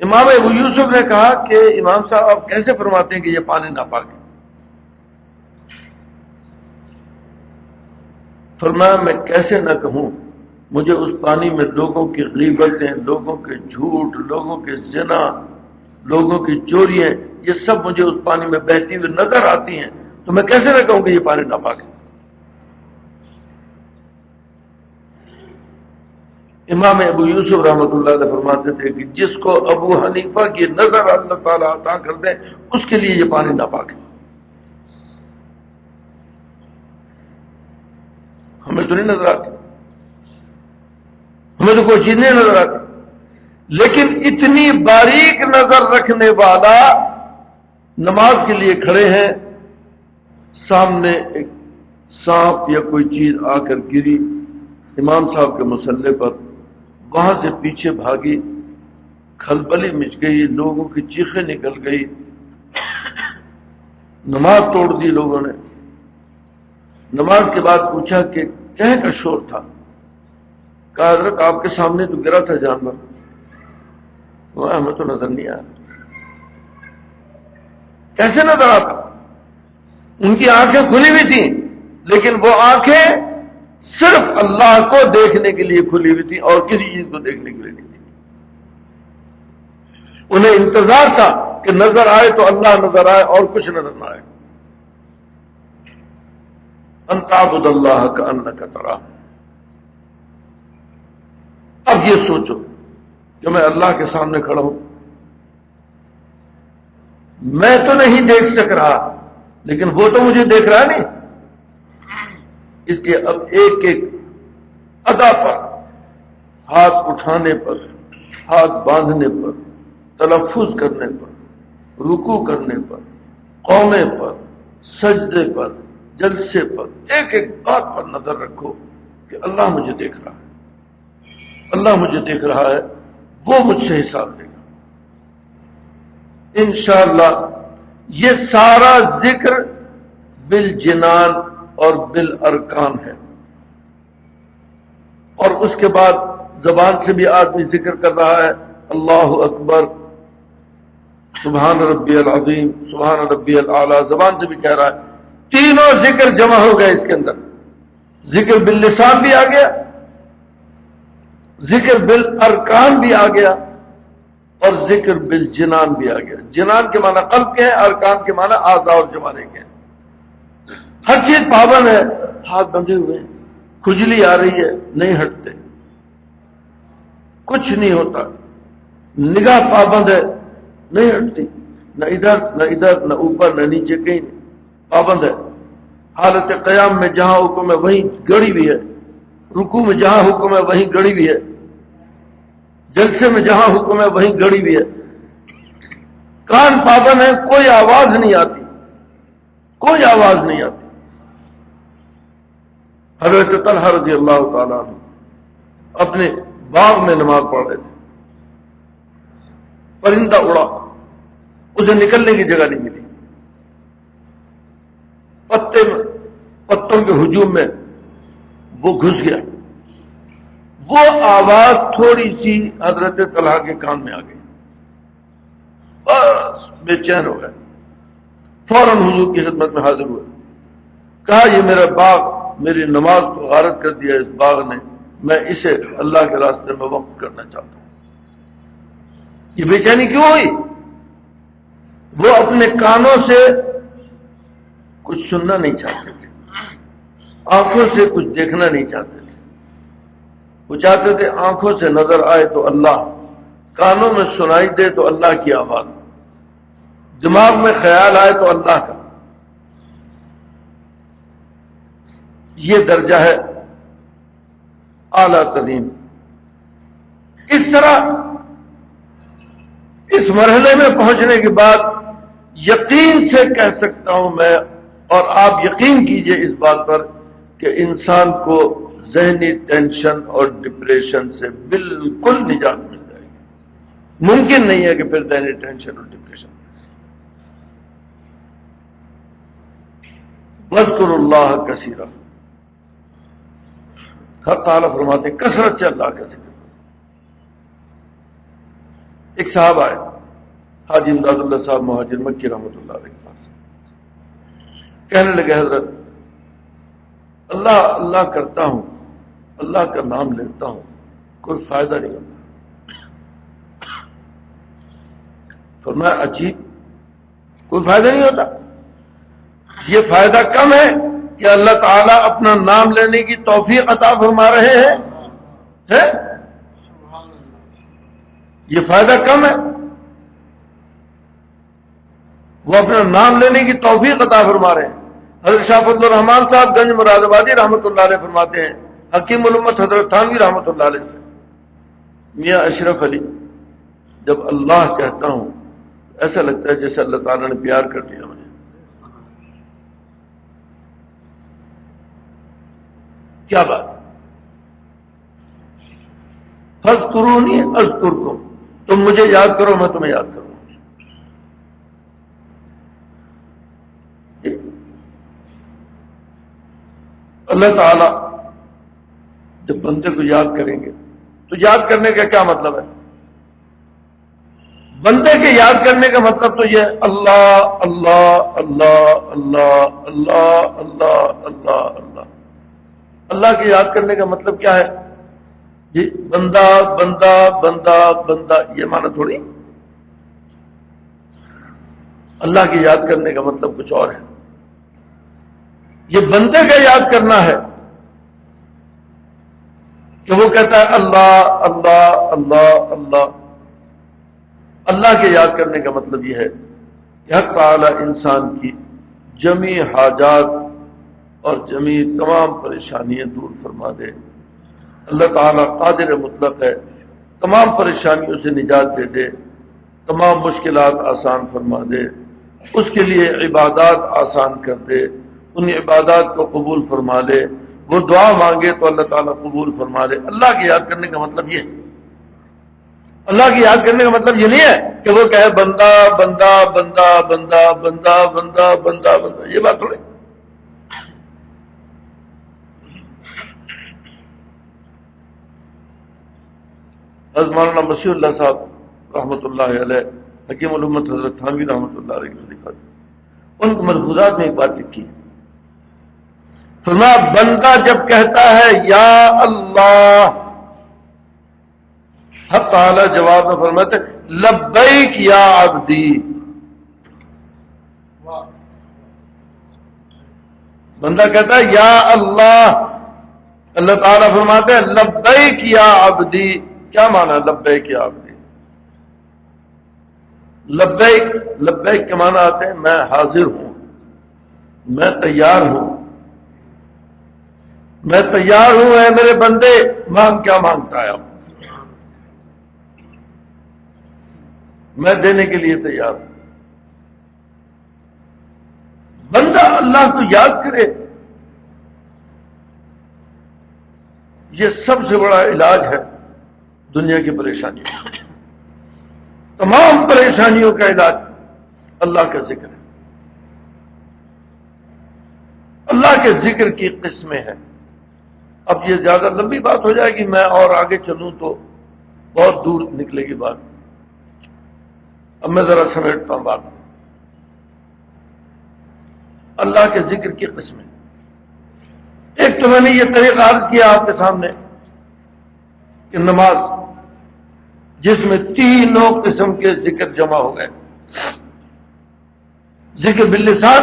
A: امام ابو یوسف نے کہا کہ امام صاحب آپ کیسے فرماتے ہیں کہ یہ پانی ناپاک ہے؟ فرمایا میں کیسے نہ کہوں، مجھے اس پانی میں لوگوں کی غیبتیں، لوگوں کے جھوٹ، لوگوں کے زنا، لوگوں کی چوریاں، یہ سب مجھے اس پانی میں بہتی ہوئی نظر آتی ہیں، تو میں کیسے نہ کہوں کہ یہ پانی ناپاک ہے. امام ابو یوسف رحمۃ اللہ علیہ فرماتے تھے کہ جس کو ابو حنیفہ کی نظر اللہ تعالیٰ عطا کر دے اس کے لیے یہ پانی ناپاک ہے. ہمیں تو نہیں نظر آتی. ہمیں تو کوئی چیز نہیں نظر آتی، لیکن اتنی باریک نظر رکھنے والا نماز کے لیے کھڑے ہیں، سامنے ایک سانپ یا کوئی چیز آ کر گری امام صاحب کے مصلی پر، وہاں سے پیچھے بھاگی، کھلبلی مچ گئی، لوگوں کی چیخیں نکل گئی، نماز توڑ دی لوگوں نے۔ نماز کے بعد پوچھا کہ کہہ کا شور تھا؟ کہا حضرت آپ کے سامنے تو گرا تھا جانور، ہمیں تو نظر نہیں آیا۔ کیسے نظر آتا؟ ان کی آنکھیں کھلی ہوئی تھیں، لیکن وہ آنکھیں صرف اللہ کو دیکھنے کے لیے کھلی ہوئی تھیں اور کسی چیز کو دیکھنے کے لیے نہیں تھی۔ انہیں انتظار تھا کہ نظر آئے تو اللہ نظر آئے اور کچھ نظر نہ آئے۔ ان تعبد اللہ کأنک تراہ۔ اب یہ سوچو کہ میں اللہ کے سامنے کھڑا ہوں، میں تو نہیں دیکھ سک رہا، لیکن وہ تو مجھے دیکھ رہا نہیں۔ اس کے اب ایک ایک ادا پر، ہاتھ اٹھانے پر، ہاتھ باندھنے پر، تلفظ کرنے پر، رکوع کرنے پر، قومے پر، سجدے پر، جلسے پر، ایک ایک بات پر نظر رکھو کہ اللہ مجھے دیکھ رہا ہے، اللہ مجھے دیکھ رہا ہے، وہ مجھ سے حساب لے گا انشاءاللہ۔ یہ سارا ذکر بالجنان اور بالارکان ہے، اور اس کے بعد زبان سے بھی آدمی ذکر کر رہا ہے، اللہ اکبر، سبحان ربی العظیم، سبحان ربی الاعلیٰ، زبان سے بھی کہہ رہا ہے۔ تینوں ذکر جمع ہو گئے اس کے اندر، ذکر باللسان بھی آ گیا، ذکر بالارکان بھی آ گیا، اور ذکر بالجنان بھی آ گیا۔ جنان کے معنی قلب کے ہیں، ارکان کے معنی اعضاء اور جوارح کے ہیں۔ ہر چیز پابند ہے، ہاتھ بندھے ہوئے ہیں، کھجلی آ رہی ہے نہیں ہٹتے، کچھ نہیں ہوتا، نگاہ پابند ہے نہیں ہٹتی، نہ ادھر نہ ادھر، نہ اوپر نہ نیچے، کہیں نہیں، پابند ہے۔ حالت قیام میں جہاں حکم ہے وہیں گڑی بھی ہے، رکوع میں جہاں حکم ہے وہیں گڑی بھی ہے، جلسے میں جہاں حکم ہے وہیں گڑی بھی ہے۔ کان پابند ہے، کوئی آواز نہیں آتی، کوئی آواز نہیں آتی۔ حضرت طلحہ رضی اللہ تعالیٰ عنہ اپنے باغ میں نماز پڑھ رہے تھے، پرندہ اڑا، اسے نکلنے کی جگہ نہیں ملی، پتوں کے ہجوم میں وہ گھس گیا، وہ آواز تھوڑی سی حضرت طلحہ کے کان میں آ گئی، بس بے چین ہو گئے، فوراً حضور کی خدمت میں حاضر ہوئے، کہا یہ میرا باغ، میری نماز کو غارت کر دیا اس باغ نے، میں اسے اللہ کے راستے میں وقف کرنا چاہتا ہوں۔ یہ بے چینی کیوں ہوئی؟ وہ اپنے کانوں سے کچھ سننا نہیں چاہتے تھے، آنکھوں سے کچھ دیکھنا نہیں چاہتے تھے، وہ چاہتے تھے آنکھوں سے نظر آئے تو اللہ، کانوں میں سنائی دے تو اللہ کی آواز، دماغ میں خیال آئے تو اللہ کا۔ یہ درجہ ہے اعلیٰ ترین۔ اس طرح اس مرحلے میں پہنچنے کے بعد یقین سے کہہ سکتا ہوں میں، اور آپ یقین کیجئے اس بات پر کہ انسان کو ذہنی ٹینشن اور ڈپریشن سے بالکل نجات مل جائے گی۔ ممکن نہیں ہے کہ پھر ذہنی ٹینشن اور ڈپریشن۔ وَاذْكُرُوا اللَّهَ كَثِيرًا، حق تعالیٰ فرماتے ہیں کثرت سے اللہ کا ذکر۔ ایک صاحب آئے، حاجی امداد اللہ صاحب مہاجر مکی رحمۃ اللہ علیہ کے پاس، کہنے لگے حضرت اللہ اللہ کرتا ہوں، اللہ کا نام لیتا ہوں، کوئی فائدہ نہیں ہوتا۔ فرمایا عجیب، کوئی فائدہ نہیں ہوتا؟ یہ فائدہ کم ہے کہ اللہ تعالیٰ اپنا نام لینے کی توفیق عطا فرما رہے ہیں؟ یہ فائدہ کم ہے؟ وہ اپنا نام لینے کی توفیق عطا فرما رہے ہیں۔ حضرت شاہ فضل الرحمان صاحب گنج مراد آبادی رحمۃ اللہ علیہ فرماتے ہیں، حکیم الامت حضرت تھانوی رحمۃ اللہ علیہ سے میاں اشرف علی جب اللہ کہتا ہوں ایسا لگتا ہے جیسے اللہ تعالیٰ نے پیار کر دیا مجھے. کیا بات ہے؟ فاذکرونی اذکرکم، تم مجھے یاد کرو میں تمہیں یاد کروں. اللہ تعالی جب بندے کو یاد کریں گے تو یاد کرنے کا کیا مطلب ہے؟ بندے کے یاد کرنے کا مطلب تو یہ اللہ اللہ اللہ اللہ اللہ اللہ اللہ اللہ. اللہ کے یاد کرنے کا مطلب کیا ہے؟ جی بندہ بندہ بندہ بندہ، یہ معنی تھوڑی. اللہ کے یاد کرنے کا مطلب کچھ اور ہے. یہ بندے کا یاد کرنا ہے کہ وہ کہتا ہے اللہ اللہ اللہ اللہ. اللہ کے یاد کرنے کا مطلب یہ ہے کہ حق تعالی انسان کی جمی حاجات اور جمی تمام پریشانیاں دور فرما دے. اللہ تعالیٰ قادر مطلق ہے، تمام پریشانیوں سے نجات دے دے، تمام مشکلات آسان فرما دے، اس کے لیے عبادات آسان کر دے، ان عبادات کو قبول فرما لے. وہ دعا مانگے تو اللہ تعالیٰ قبول فرما لے. اللہ کی یاد کرنے کا مطلب یہ ہے. اللہ کی یاد کرنے کا مطلب یہ نہیں ہے کہ وہ کہے بندہ بندہ بندہ بندہ بندہ بندہ بندہ بندہ. یہ بات تھوڑی. حضرت مولانا مسیح اللہ صاحب رحمۃ اللہ علیہ، حکیم الامت حضرت تھانوی رحمۃ اللہ علیہ کے خلیفہ، ان کے ملفوظات میں ایک بات لکھی ہے. فرمایا بندہ جب کہتا ہے یا اللہ، حق تعالی جواب میں فرماتے لبیک یا عبدی. بندہ کہتا ہے یا اللہ، اللہ تعالیٰ فرماتے ہیں لبیک یا عبدی. کیا معنی ہے لبیک یا عبدی؟ لبیک، لبیک کے معنی آتے ہیں میں حاضر ہوں، میں تیار ہوں، میں تیار ہوں. اے میرے بندے مانگ، کیا مانگتا ہے اب؟ میں دینے کے لیے تیار ہوں. بندہ اللہ کو یاد کرے، یہ سب سے بڑا علاج ہے دنیا کی پریشانیوں. تمام پریشانیوں کا علاج اللہ کا ذکر ہے. اللہ کے ذکر کی قسمیں ہیں. اب یہ زیادہ لمبی بات ہو جائے گی، میں اور آگے چلوں تو بہت دور نکلے گی بات. اب میں ذرا سمیٹتا ہوں بات. اللہ کے ذکر کی قسمیں، ایک تو میں نے یہ طریقہ عرض کیا آپ کے سامنے کہ نماز جس میں تینوں قسم کے ذکر جمع ہو گئے. ذکر باللسان،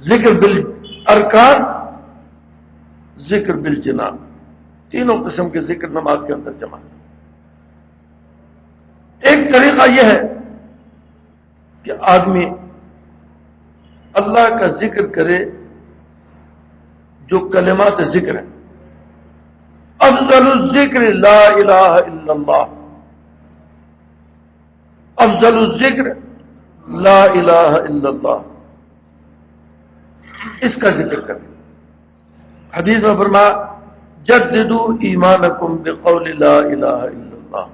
A: ذکر بالارکان، ذکر بالجنان. تینوں قسم کے ذکر نماز کے اندر جمع. ایک طریقہ یہ ہے کہ آدمی اللہ کا ذکر کرے جو کلمات ذکر ہیں. افضل الذکر لا الہ الا اللہ، افضل الذکر لا الہ الا اللہ. اس کا ذکر کریں. حدیث میں فرمایا جددوا ایمانکم بقول لا الہ الا اللہ.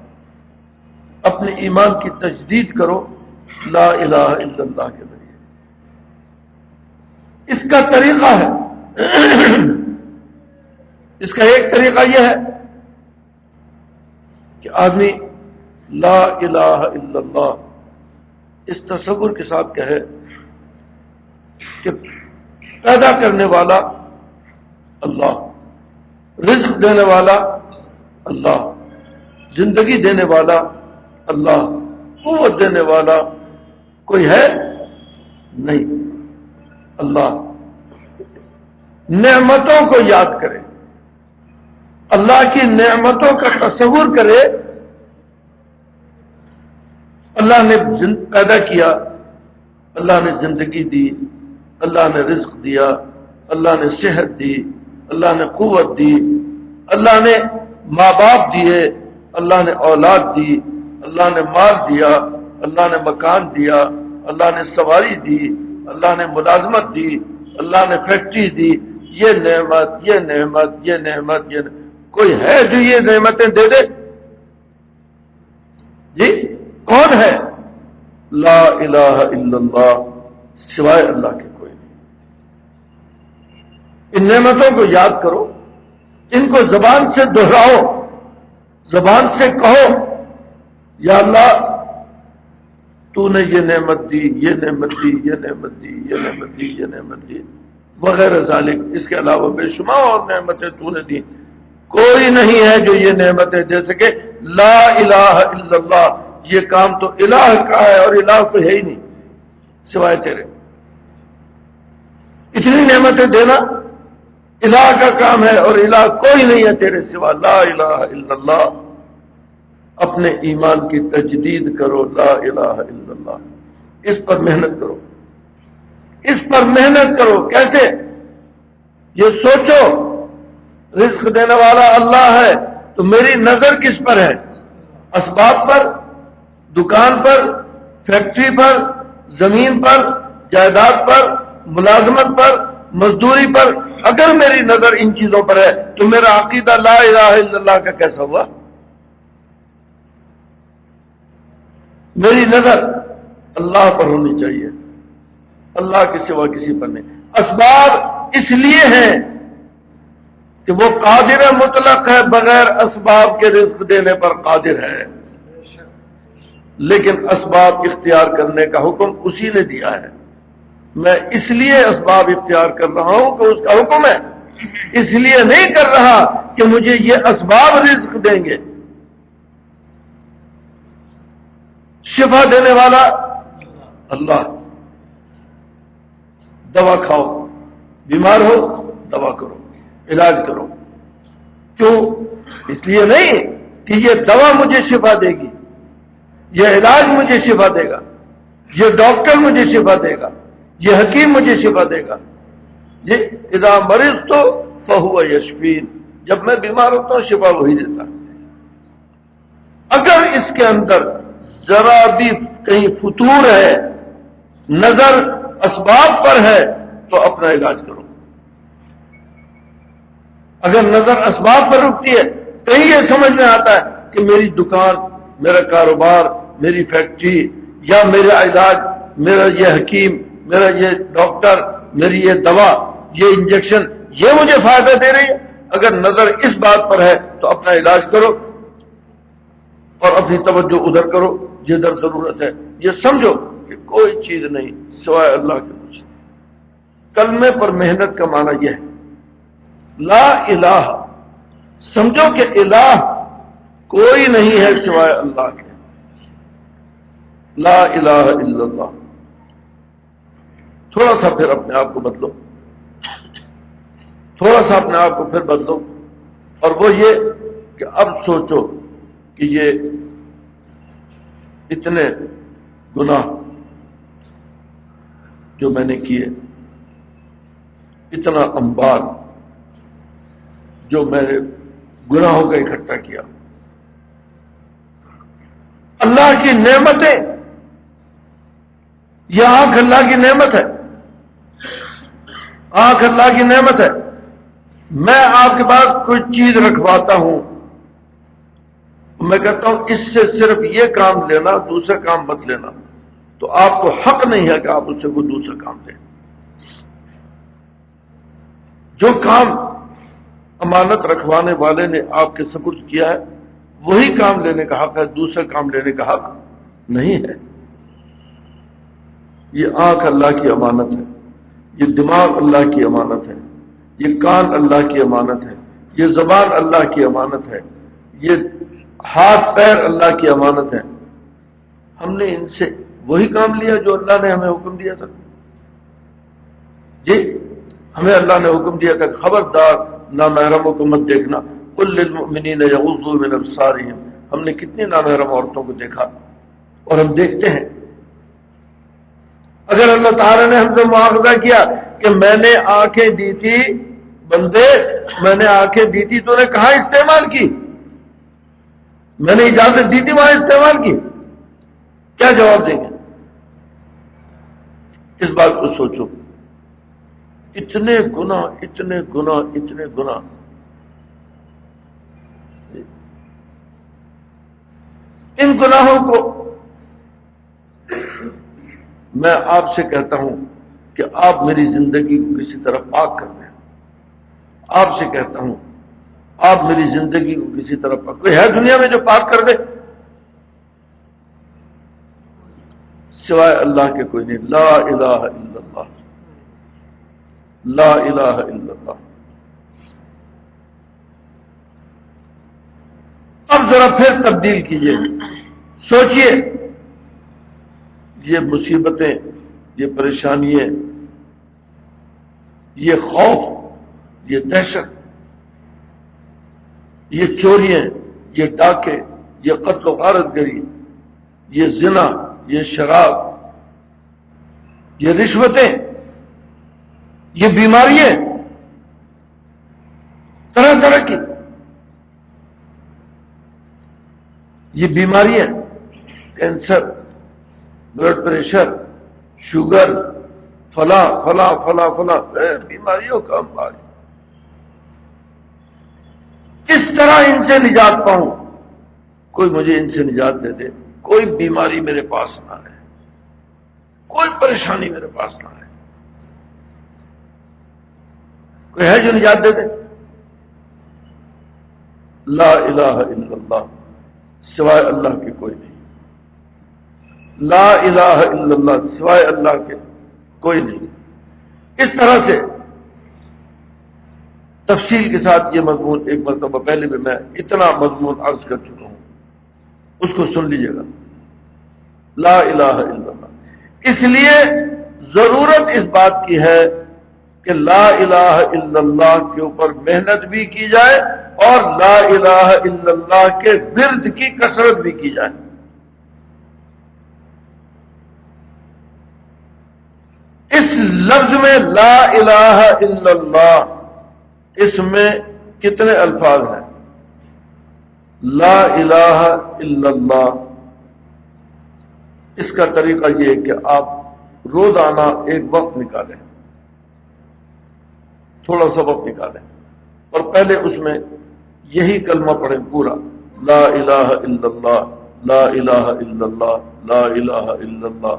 A: اپنے ایمان کی تجدید کرو لا الہ الا اللہ کے ذریعے. اس کا طریقہ ہے، اس کا ایک طریقہ یہ ہے کہ آدمی لا الہ الا اللہ اس تصور کے ساتھ کہے کہ پیدا کرنے والا اللہ، رزق دینے والا اللہ، زندگی دینے والا اللہ، قوت دینے والا کوئی ہے نہیں. اللہ نعمتوں کو یاد کرے، اللہ کی نعمتوں کا تصور کرے. اللہ نے پیدا کیا، اللہ نے زندگی دی، اللہ نے رزق دیا، اللہ نے صحت دی، اللہ نے قوت دی، اللہ نے ماں باپ دیے، اللہ نے اولاد دی، اللہ نے مال دیا، اللہ نے مکان دیا، اللہ نے سواری دی، اللہ نے ملازمت دی، اللہ نے فیکٹری دی، یہ نعمت یہ نعمت یہ نعمت یہ نعمت۔ کوئی ہے جو یہ نعمتیں دے دے؟ جی کون ہے؟ لا الہ الا اللہ، سوائے اللہ کے کوئی نہیں۔ ان نعمتوں کو یاد کرو، ان کو زبان سے دہراؤ، زبان سے کہو یا اللہ تو نے یہ نعمت دی، یہ نعمت دی، یہ نعمت دی، یہ نعمت دی، یہ نعمت دی، وغیرہ ذالک۔ اس کے علاوہ بے شمار اور نعمتیں تو نے دی، کوئی نہیں ہے جو یہ نعمتیں دے سکے۔ لا الہ الا اللہ، یہ کام تو الہ کا ہے اور الہ کوئی ہے ہی نہیں سوائے تیرے۔ اتنی نعمتیں دینا الہ کا کام ہے اور الہ کوئی نہیں ہے تیرے سوا۔ لا الہ الا اللہ، اپنے ایمان کی تجدید کرو، لا الہ الا اللہ، اس پر محنت کرو، اس پر محنت کرو۔ کیسے؟ یہ سوچو رزق دینے والا اللہ ہے تو میری نظر کس پر ہے؟ اسباب پر، دکان پر، فیکٹری پر، زمین پر، جائیداد پر، ملازمت پر، مزدوری پر؟ اگر میری نظر ان چیزوں پر ہے تو میرا عقیدہ لا الہ الا اللہ کا کیسا ہوا؟ میری نظر اللہ پر ہونی چاہیے، اللہ کے سوا کسی پر نہیں۔ اسباب اس لیے ہیں کہ وہ قادر مطلق ہے، بغیر اسباب کے رزق دینے پر قادر ہے، لیکن اسباب اختیار کرنے کا حکم اسی نے دیا ہے۔ میں اس لیے اسباب اختیار کر رہا ہوں کہ اس کا حکم ہے، اس لیے نہیں کر رہا کہ مجھے یہ اسباب رزق دیں گے۔ شفا دینے والا اللہ، دوا کھاؤ، بیمار ہو دوا کرو، علاج کرو۔ کیوں؟ اس لیے نہیں کہ یہ دوا مجھے شفا دے گی، یہ علاج مجھے شفا دے گا، یہ ڈاکٹر مجھے شفا دے گا، یہ حکیم مجھے شفا دے گا۔ یہ اذا مرضت فہو یشفین، جب میں بیمار ہوتا ہوں شفا وہی دیتا۔ اگر اس کے اندر ذرا بھی کہیں فتور ہے، نظر اسباب پر ہے، تو اپنا علاج کرو۔ اگر نظر اسباب پر رکتی ہے، کہیں یہ سمجھ میں آتا ہے کہ میری دکان، میرا کاروبار، میری فیکٹری یا میرا علاج، میرا یہ حکیم، میرا یہ ڈاکٹر، میری یہ دوا، یہ انجیکشن، یہ مجھے فائدہ دے رہی ہے، اگر نظر اس بات پر ہے تو اپنا علاج کرو اور اپنی توجہ ادھر کرو جدھر ضرورت ہے۔ یہ سمجھو کہ کوئی چیز نہیں سوائے اللہ کے کچھ۔ کلمے پر محنت کا معنی یہ ہے لا الہ، سمجھو کہ الہ کوئی نہیں ہے سوائے اللہ کے، لا الہ الا اللہ۔ تھوڑا سا پھر اپنے آپ کو بدلو، تھوڑا سا اپنے آپ کو پھر بدلو، اور وہ یہ کہ اب سوچو کہ یہ اتنے گناہ جو میں نے کیے، اتنا انبار جو میں نے گناہوں کا اکٹھا کیا، اللہ کی نعمتیں، یہ آنکھ اللہ کی نعمت ہے، آنکھ اللہ کی نعمت ہے۔ میں آپ کے پاس کوئی چیز رکھواتا ہوں، میں کہتا ہوں اس سے صرف یہ کام لینا، دوسرا کام مت لینا، تو آپ کو حق نہیں ہے کہ آپ اس سے کوئی دوسرا کام لیں۔ جو کام امانت رکھوانے والے نے آپ کے سپرد کیا ہے وہی کام لینے کا حق ہے، دوسرا کام لینے کا حق نہیں ہے۔ یہ آنکھ اللہ کی امانت ہے، یہ دماغ اللہ کی امانت ہے، یہ کان اللہ کی امانت ہے، یہ زبان اللہ کی امانت ہے، یہ ہاتھ پیر اللہ کی امانت ہے۔ ہم نے ان سے وہی کام لیا جو اللہ نے ہمیں حکم دیا تھا۔ جی ہمیں اللہ نے حکم دیا تھا خبردار نامحرموں کو مت دیکھنا، قل للمؤمنین یغضوا من ابصارہم۔ ہم نے کتنی نامحرم عورتوں کو دیکھا اور ہم دیکھتے ہیں۔ اگر اللہ تعالی نے ہم سے مواخذہ کیا کہ میں نے آنکھیں دی تھی بندے میں نے آنکھیں دی تھی تو نے کہاں استعمال کی؟ میں نے اجازت دی تھی وہاں استعمال کی؟ کیا جواب دیں گے؟ اس بات کو سوچو. اتنے گناہ اتنے گناہ اتنے گناہ. ان گناہوں کو میں آپ سے کہتا ہوں کہ آپ میری زندگی کو کسی طرح پاک کر دیں. آپ سے کہتا ہوں آپ میری زندگی کو کسی طرح پاک. کوئی ہے دنیا میں جو پاک کر دے؟ سوائے اللہ کے کوئی نہیں. لا الہ الا اللہ، لا الہ الا اللہ. اب ذرا پھر تبدیل کیجئے، سوچئے یہ مصیبتیں، یہ پریشانیاں، یہ خوف، یہ دہشت، یہ چوریاں، یہ ڈاکے، یہ قتل و غارت گری، یہ زنا، یہ شراب، یہ رشوتیں، یہ بیماریاں طرح طرح کی، یہ بیماریاں، کینسر، بلڈ پریشر، شوگر، فلاں فلاں فلاں فلاں بیماریوں کا امبار. کس طرح ان سے نجات پاؤں؟ کوئی مجھے ان سے نجات دے دے. کوئی بیماری میرے پاس نہ ہے، کوئی پریشانی میرے پاس نہ ہے. کوئی ہے جو نجات دے دے؟ لا الہ الا اللہ، سوائے اللہ کے کوئی نہیں. لا الہ الا اللہ، سوائے اللہ کے کوئی نہیں. اس طرح سے تفصیل کے ساتھ یہ مضمون ایک مرتبہ پہلے بھی میں اتنا مضمون عرض کر چکا ہوں، اس کو سن لیجئے گا. لا الہ الا اللہ. اس لیے ضرورت اس بات کی ہے کہ لا الہ الا اللہ کے اوپر محنت بھی کی جائے اور لا الہ الا اللہ کے ورد کی کثرت بھی کی جائے. اس لفظ میں لا الہ الا اللہ، اس میں کتنے الفاظ ہیں؟ لا الہ الا اللہ. اس کا طریقہ یہ ہے کہ آپ روزانہ ایک وقت نکالیں، تھوڑا سا وقت نکالیں اور پہلے اس میں یہی کلمہ پڑھیں پورا. لا الہ الا اللہ، لا الہ الا اللہ، لا الہ الا اللہ.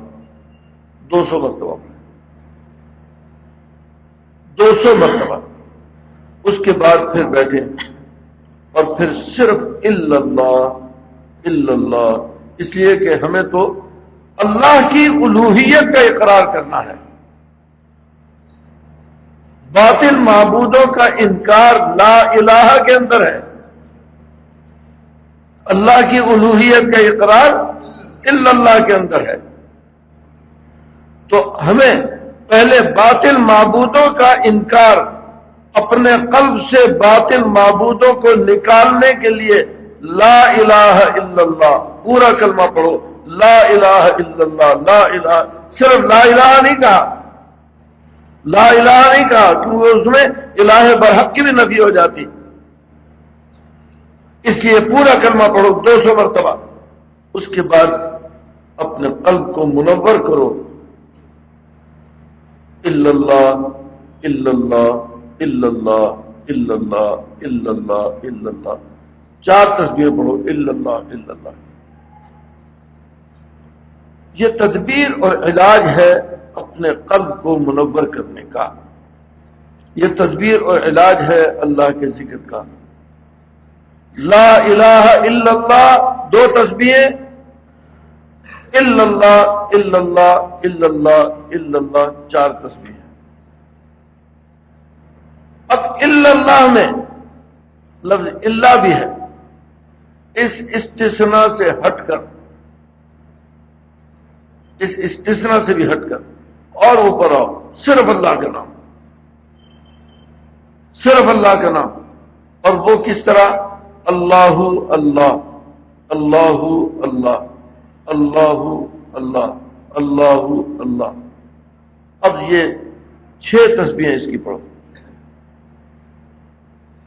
A: 200 مرتبہ پڑھیں، 200 مرتبہ. اس کے بعد پھر بیٹھیں اور پھر صرف الا اللہ الا اللہ، اس لیے کہ ہمیں تو اللہ کی الوہیت کا اقرار کرنا ہے. باطل معبودوں کا انکار لا الہ کے اندر ہے، اللہ کی الوہیت کا اقرار الا اللہ کے اندر ہے. تو ہمیں پہلے باطل معبودوں کا انکار، اپنے قلب سے باطل معبودوں کو نکالنے کے لیے لا الہ الا اللہ پورا کلمہ پڑھو. لا الہ الا اللہ، لا الہ، صرف لا الہ نہیں کہا، لا الہ نہیں کہا کیونکہ اس میں الہ برحق کی بھی نفی ہو جاتی. اس لیے پورا کلمہ پڑھو 200 مرتبہ. اس کے بعد اپنے قلب کو منور کرو. الا اللہ الا اللہ الا اللہ الا اللہ الا اللہ الا اللہ. 4 تسبیح پڑھو. الا اللہ الا اللہ. یہ تدبیر اور علاج ہے اپنے قلب کو منور کرنے کا. یہ تدبیر اور علاج ہے اللہ کے ذکر کا. لا الہ الا اللہ 2 تسبیحیں، الا اللہ الا اللہ الا اللہ الا اللہ 4 تسبیحیں. اب الا اللہ میں لفظ الا بھی ہے. اس استثناء سے ہٹ کر، اس استثناء سے بھی ہٹ کر اور اوپر آؤ، صرف اللہ کا نام، صرف اللہ کا نام. اور وہ کس طرح؟ اللہ اللہ اللہ اللہ اللہ اللہ اللہ اللہ. اب یہ 6 تسبیحیں اس کی پڑھو.